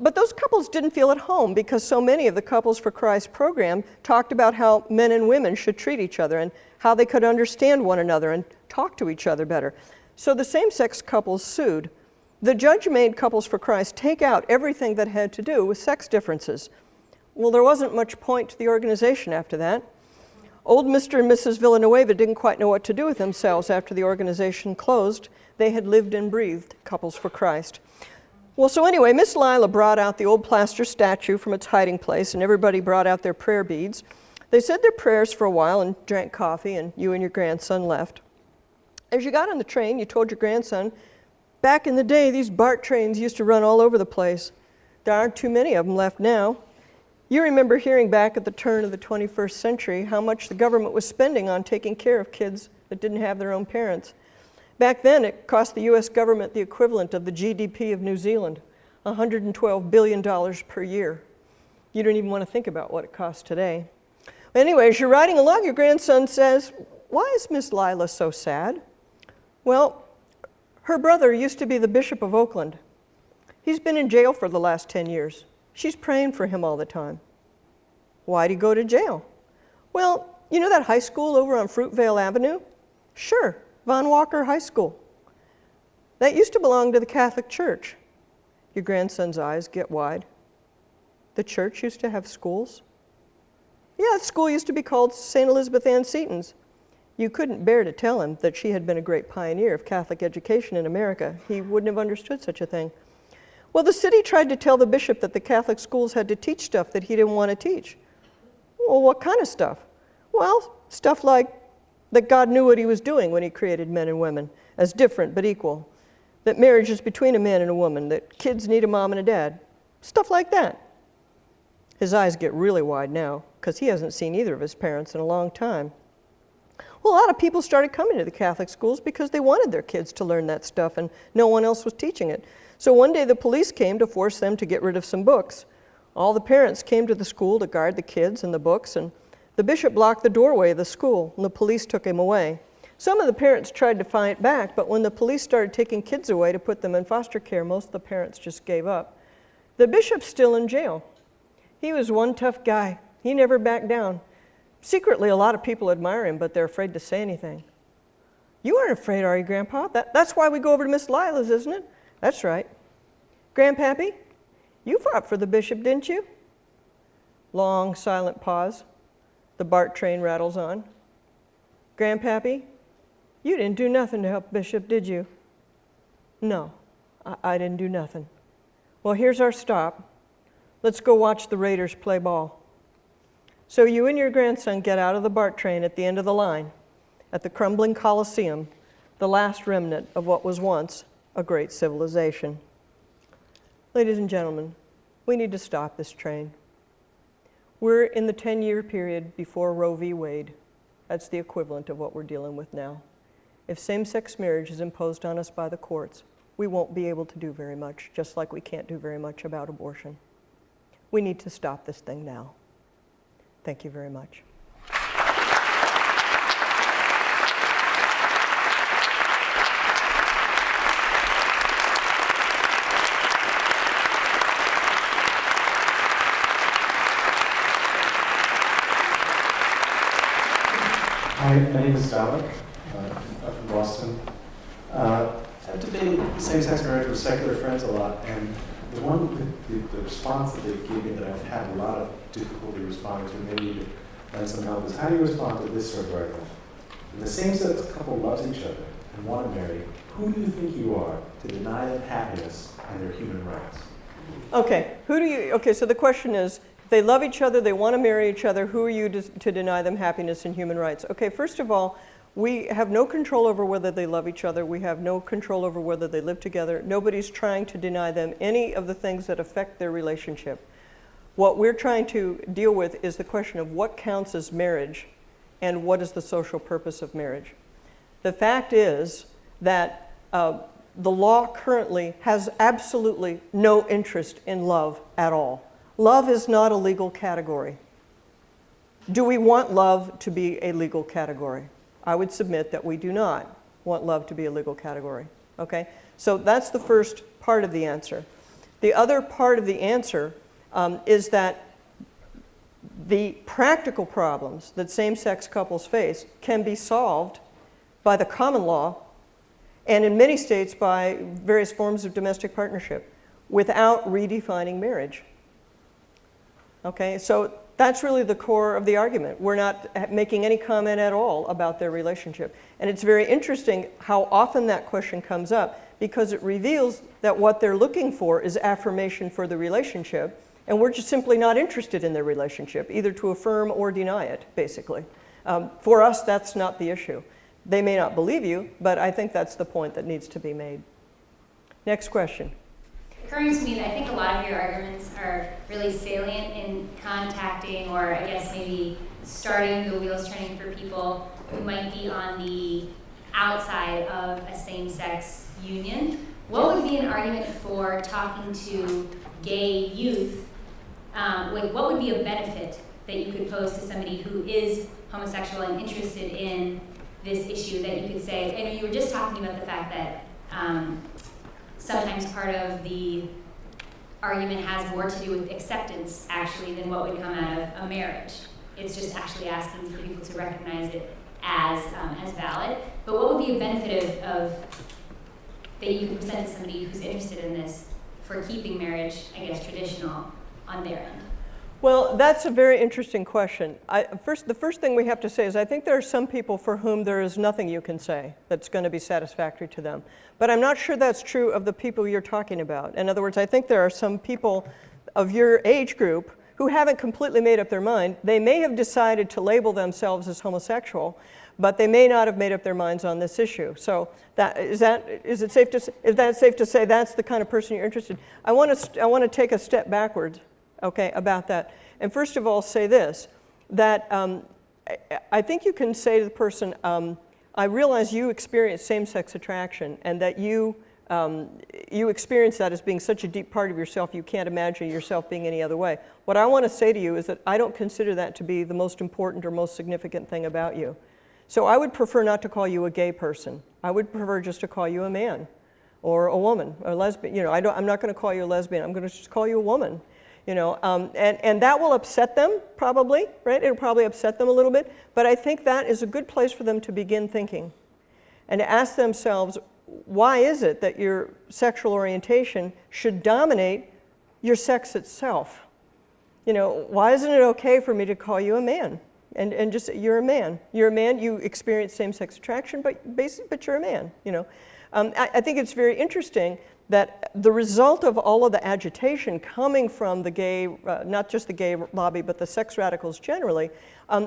But those couples didn't feel at home because so many of the Couples for Christ program talked about how men and women should treat each other and how they could understand one another and talk to each other better. So the same-sex couples sued. The judge made Couples for Christ take out everything that had to do with sex differences. Well, there wasn't much point to the organization after that. Old Mr. and Mrs. Villanueva didn't quite know what to do with themselves after the organization closed. They had lived and breathed Couples for Christ. Well, so anyway, Miss Lila brought out the old plaster statue from its hiding place, and everybody brought out their prayer beads. They said their prayers for a while and drank coffee, and you and your grandson left. As you got on the train, you told your grandson, back in the day, these BART trains used to run all over the place. There aren't too many of them left now. You remember hearing back at the turn of the 21st century how much the government was spending on taking care of kids that didn't have their own parents. Back then, it cost the US government the equivalent of the GDP of New Zealand, $112 billion per year. You don't even want to think about what it costs today. Anyway, as you're riding along, your grandson says, "Why is Miss Lila so sad?" Well, her brother used to be the Bishop of Oakland. He's been in jail for the last 10 years. She's praying for him all the time. Why'd he go to jail? Well, you know that high school over on Fruitvale Avenue? Sure, Von Walker High School. That used to belong to the Catholic Church. Your grandson's eyes get wide. The church used to have schools? Yeah, the school used to be called St. Elizabeth Ann Seton's. You couldn't bear to tell him that she had been a great pioneer of Catholic education in America. He wouldn't have understood such a thing. Well, the city tried to tell the bishop that the Catholic schools had to teach stuff that he didn't want to teach. Well, what kind of stuff? Well, stuff like that God knew what he was doing when he created men and women as different but equal, that marriage is between a man and a woman, that kids need a mom and a dad, stuff like that. His eyes get really wide now because he hasn't seen either of his parents in a long time. Well, a lot of people started coming to the Catholic schools because they wanted their kids to learn that stuff and no one else was teaching it. So one day the police came to force them to get rid of some books. All the parents came to the school to guard the kids and the books, and the bishop blocked the doorway of the school, and the police took him away. Some of the parents tried to fight back, but when the police started taking kids away to put them in foster care, most of the parents just gave up. The bishop's still in jail. He was one tough guy. He never backed down. Secretly, a lot of people admire him, but they're afraid to say anything. You aren't afraid, are you, Grandpa? That's why we go over to Miss Lila's, isn't it? That's right. Grandpappy, you fought for the bishop, didn't you? Long, silent pause. The BART train rattles on. Grandpappy, you didn't do nothing to help Bishop, did you? No, I didn't do nothing. Well, here's our stop. Let's go watch the Raiders play ball. So you and your grandson get out of the BART train at the end of the line, at the crumbling Colosseum, the last remnant of what was once a great civilization. Ladies and gentlemen, we need to stop this train. We're in the 10-year period before Roe v. Wade. That's the equivalent of what we're dealing with now. If same-sex marriage is imposed on us by the courts, we won't be able to do very much, just like we can't do very much about abortion. We need to stop this thing now. Thank you very much. Hi, my name is Dalek. I'm from Boston. I've debated same-sex marriage with secular friends a lot, and the response that they gave me that I've had a lot of difficulty responding to, maybe you could lend some help, is how do you respond to this sort of argument? When the same-sex couple loves each other and want to marry, who do you think you are to deny them happiness and their human rights? Okay, so the question is, they love each other, they want to marry each other, who are you to deny them happiness and human rights? Okay, first of all, we have no control over whether they love each other. We have no control over whether they live together. Nobody's trying to deny them any of the things that affect their relationship. What we're trying to deal with is the question of what counts as marriage and what is the social purpose of marriage. The fact is that the law currently has absolutely no interest in love at all. Love is not a legal category. Do we want love to be a legal category? I would submit that we do not want love to be a legal category. Okay? So that's the first part of the answer. The other part of the answer is that the practical problems that same-sex couples face can be solved by the common law and in many states by various forms of domestic partnership without redefining marriage. Okay, so that's really the core of the argument. We're not making any comment at all about their relationship. And it's very interesting how often that question comes up because it reveals that what they're looking for is affirmation for the relationship, and we're just simply not interested in their relationship, either to affirm or deny it, basically. For us, that's not the issue. They may not believe you, but I think that's the point that needs to be made. Next question. Occurring to me that I think a lot of your arguments are really salient in contacting or I guess maybe starting the wheels turning for people who might be on the outside of a same-sex union. What would be an argument for talking to gay youth? What would be a benefit that you could pose to somebody who is homosexual and interested in this issue that you could say, I know you were just talking about the fact that sometimes part of the argument has more to do with acceptance, actually, than what would come out of a marriage. It's just actually asking for people to recognize it as valid. But what would be a benefit of that you could present to somebody who's interested in this for keeping marriage, I guess, traditional on their end? Well, that's a very interesting question. The first thing we have to say is I think there are some people for whom there is nothing you can say that's going to be satisfactory to them. But I'm not sure that's true of the people you're talking about. In other words, I think there are some people of your age group who haven't completely made up their mind. They may have decided to label themselves as homosexual, but they may not have made up their minds on this issue. So is that safe to say that's the kind of person you're interested in? I want to take a step backwards, okay, about that. And first of all, say this, that I think you can say to the person, I realize you experience same-sex attraction and that you experience that as being such a deep part of yourself you can't imagine yourself being any other way. What I want to say to you is that I don't consider that to be the most important or most significant thing about you. So I would prefer not to call you a gay person. I would prefer just to call you a man or a woman or a lesbian. You know, I'm not going to call you a lesbian. I'm going to just call you a woman. You know, and that will upset them probably, right? It'll probably upset them a little bit. But I think that is a good place for them to begin thinking and to ask themselves, why is it that your sexual orientation should dominate your sex itself? You know, why isn't it okay for me to call you a man? And just, you're a man. You're a man, you experience same-sex attraction, but you're a man, you know. I think it's very interesting that the result of all of the agitation coming from the gay, not just the gay lobby, but the sex radicals generally,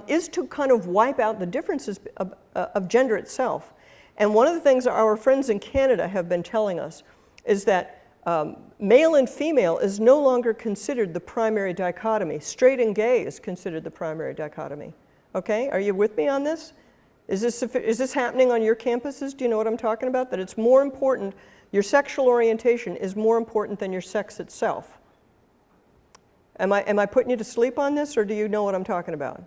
is to kind of wipe out the differences of gender itself. And one of the things our friends in Canada have been telling us is that male and female is no longer considered the primary dichotomy. Straight and gay is considered the primary dichotomy. Okay, are you with me on this? Is this happening on your campuses? Do you know what I'm talking about? That it's more important, your sexual orientation is more important than your sex itself. Am I putting you to sleep on this, or do you know what I'm talking about?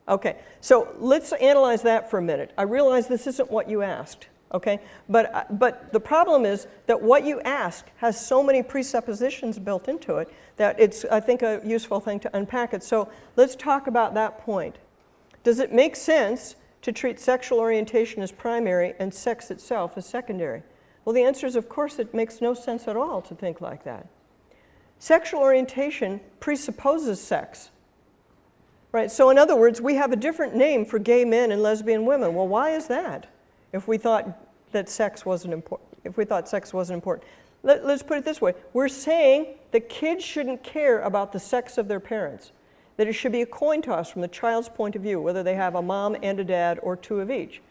Okay, so let's analyze that for a minute. I realize this isn't what you asked, okay? But the problem is that what you asked has so many presuppositions built into it that it's, I think, a useful thing to unpack it. So let's talk about that point. Does it make sense to treat sexual orientation as primary and sex itself as secondary? Well, the answer is, of course, it makes no sense at all to think like that. Sexual orientation presupposes sex, right? So in other words, we have a different name for gay men and lesbian women. Well, why is that? If we thought that sex wasn't important, let's put it this way. We're saying that kids shouldn't care about the sex of their parents, that it should be a coin toss from the child's point of view, whether they have a mom and a dad or two of each.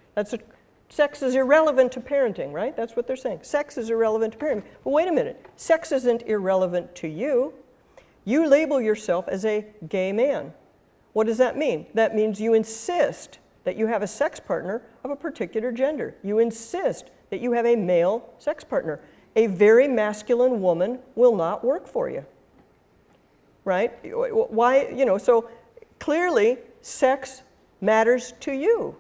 Sex is irrelevant to parenting, right? That's what they're saying. Sex is irrelevant to parenting. But wait a minute. Sex isn't irrelevant to you. You label yourself as a gay man. What does that mean? That means you insist that you have a sex partner of a particular gender. You insist that you have a male sex partner. A very masculine woman will not work for you, right? Why, you know, so clearly sex matters to you.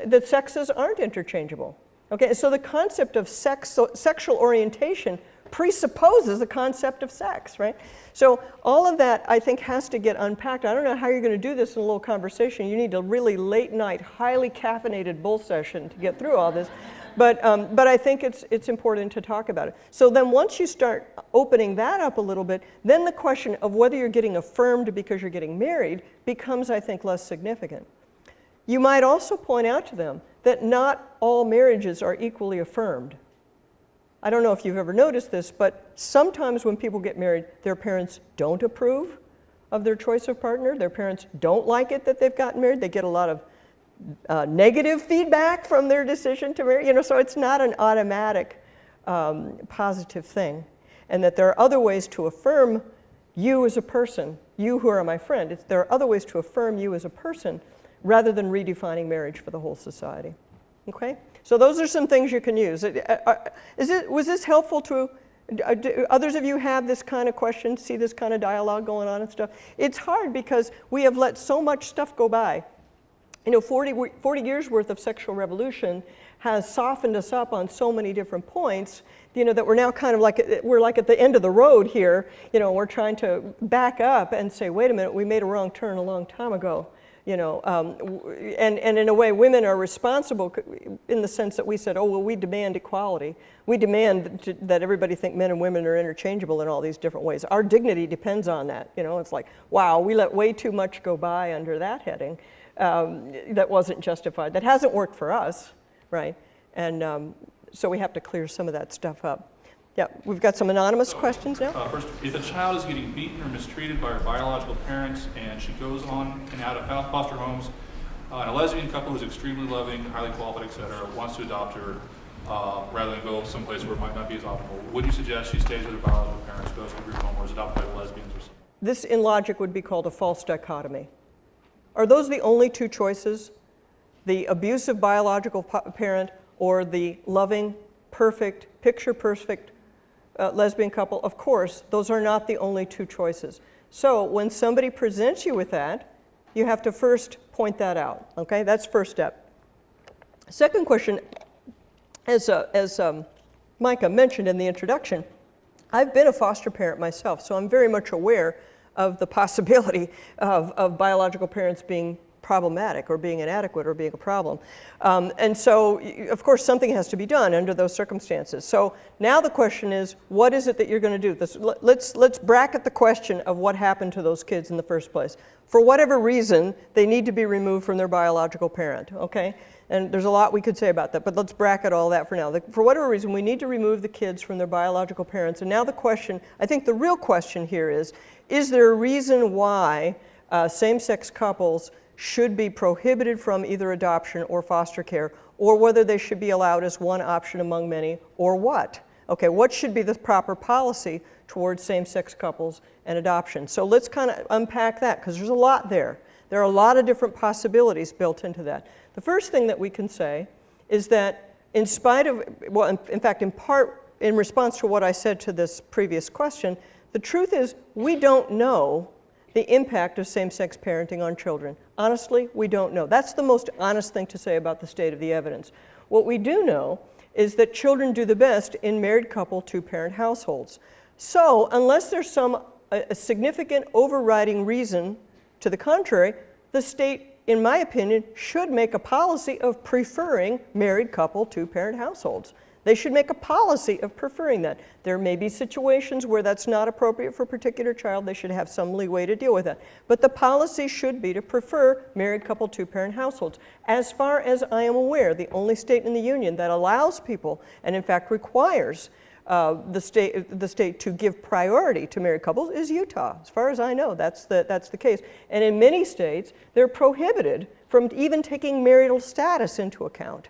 The sexes aren't interchangeable. Okay, so the concept of sexual orientation presupposes the concept of sex, right? So all of that, I think, has to get unpacked. I don't know how you're going to do this in a little conversation. You need a really late night, highly caffeinated bull session to get through all this. But I think it's important to talk about it. So then once you start opening that up a little bit, then the question of whether you're getting affirmed because you're getting married becomes, I think, less significant. You might also point out to them that not all marriages are equally affirmed. I don't know if you've ever noticed this, but sometimes when people get married, their parents don't approve of their choice of partner. Their parents don't like it that they've gotten married. They get a lot of negative feedback from their decision to marry. You know, so it's not an automatic positive thing. And that there are other ways to affirm you as a person, you who are my friend. There are other ways to affirm you as a person rather than redefining marriage for the whole society. Okay? So those are some things you can use. Was this helpful to, do others of you have this kind of question, see this kind of dialogue going on and stuff? It's hard because we have let so much stuff go by. 40 years worth of sexual revolution has softened us up on so many different points, that we're now kind of we're like at the end of the road here. We're trying to back up and say, wait a minute, we made a wrong turn a long time ago. And in a way, women are responsible in the sense that we said, oh, well, we demand equality. We demand that everybody think men and women are interchangeable in all these different ways. Our dignity depends on that. It's like, wow, we let way too much go by under that heading that wasn't justified. That hasn't worked for us, right? And so we have to clear some of that stuff up. Yeah, we've got some anonymous questions now. First, if a child is getting beaten or mistreated by her biological parents and she goes on and out of foster homes, and a lesbian couple who's extremely loving, highly qualified, etc., wants to adopt her rather than go someplace where it might not be as optimal, would you suggest she stays with her biological parents, goes to a group home, or is adopted by the lesbians or something? This, in logic, would be called a false dichotomy. Are those the only two choices? The abusive biological parent or the loving, perfect, picture-perfect lesbian couple? Of course, those are not the only two choices. So when somebody presents you with that, you have to first point that out, okay? That's first step. Second question, as Micah mentioned in the introduction, I've been a foster parent myself, so I'm very much aware of the possibility of biological parents being problematic or being inadequate or being a problem. And so, of course, something has to be done under those circumstances. So now the question is, what is it that you're going to do? Let's bracket the question of what happened to those kids in the first place. For whatever reason, they need to be removed from their biological parent, okay? And there's a lot we could say about that, but let's bracket all that for now. For whatever reason, we need to remove the kids from their biological parents. And now the question, I think the real question here is there a reason why same-sex couples should be prohibited from either adoption or foster care, or whether they should be allowed as one option among many, or what? Okay, what should be the proper policy towards same-sex couples and adoption? So let's kind of unpack that, because there's a lot there. There are a lot of different possibilities built into that. The first thing that we can say is that in spite of, well, in fact, in part, in response to what I said to this previous question, the truth is we don't know the impact of same-sex parenting on children. Honestly, we don't know. That's the most honest thing to say about the state of the evidence. What we do know is that children do the best in married couple, two-parent households. So unless there's a significant overriding reason to the contrary, the state, in my opinion, should make a policy of preferring married couple, two-parent households. They should make a policy of preferring that. There may be situations where that's not appropriate for a particular child. They should have some leeway to deal with that. But the policy should be to prefer married couple, two-parent households. As far as I am aware, the only state in the union that allows people, and in fact requires the state to give priority to married couples is Utah. As far as I know, that's the case. And in many states, they're prohibited from even taking marital status into account.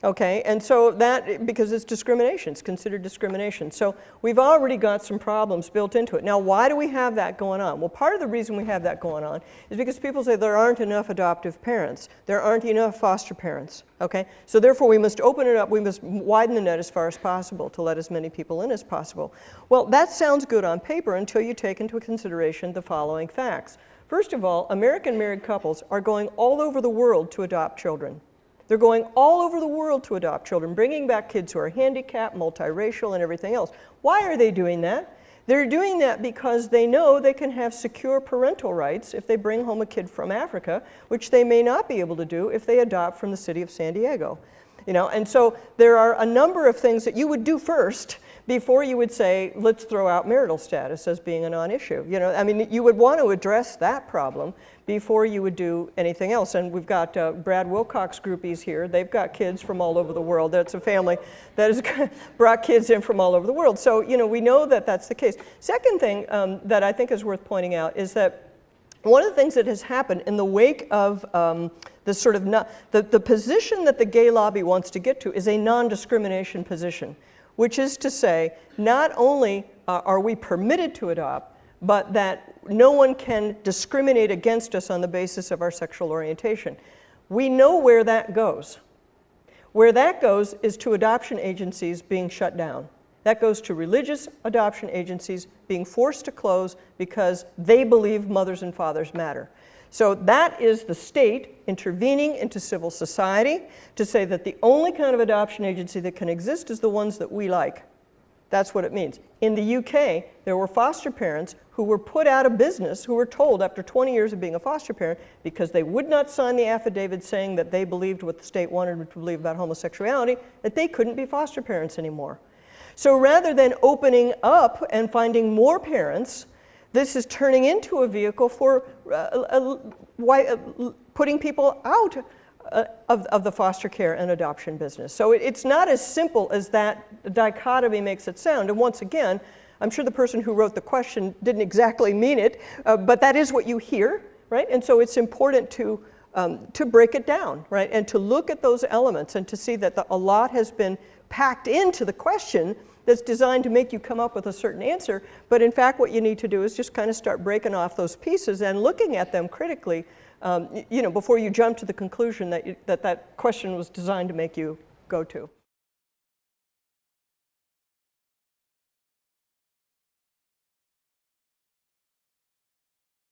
Okay, and so that, because it's discrimination, it's considered discrimination. So we've already got some problems built into it. Now, why do we have that going on? Well, part of the reason we have that going on is because people say there aren't enough adoptive parents. There aren't enough foster parents, okay? So therefore, we must open it up. We must widen the net as far as possible to let as many people in as possible. Well, that sounds good on paper until you take into consideration the following facts. First of all, American married couples are going all over the world to adopt children. They're going all over the world to adopt children, bringing back kids who are handicapped, multiracial, and everything else. Why are they doing that? They're doing that because they know they can have secure parental rights if they bring home a kid from Africa, which they may not be able to do if they adopt from the city of San Diego. And so there are a number of things that you would do first before you would say, let's throw out marital status as being a non-issue. I mean, you would want to address that problem before you would do anything else. And we've got Brad Wilcox groupies here. They've got kids from all over the world. That's a family that has brought kids in from all over the world. So, we know that that's the case. Second thing that I think is worth pointing out is that one of the things that has happened in the wake of this sort of, the position that the gay lobby wants to get to is a non-discrimination position, which is to say, not only are we permitted to adopt, but that no one can discriminate against us on the basis of our sexual orientation. We know where that goes. Where that goes is to adoption agencies being shut down. That goes to religious adoption agencies being forced to close because they believe mothers and fathers matter. So that is the state intervening into civil society to say that the only kind of adoption agency that can exist is the ones that we like. That's what it means. In the UK, there were foster parents who were put out of business, who were told after 20 years of being a foster parent, because they would not sign the affidavit saying that they believed what the state wanted them to believe about homosexuality, that they couldn't be foster parents anymore. So rather than opening up and finding more parents, this is turning into a vehicle for putting people out of the foster care and adoption business. So it's not as simple as that dichotomy makes it sound. And once again, I'm sure the person who wrote the question didn't exactly mean it, but that is what you hear, right? And so it's important to break it down, right? And to look at those elements and to see that a lot has been packed into the question that's designed to make you come up with a certain answer. But in fact, what you need to do is just kind of start breaking off those pieces and looking at them critically, before you jump to the conclusion that that question was designed to make you go to.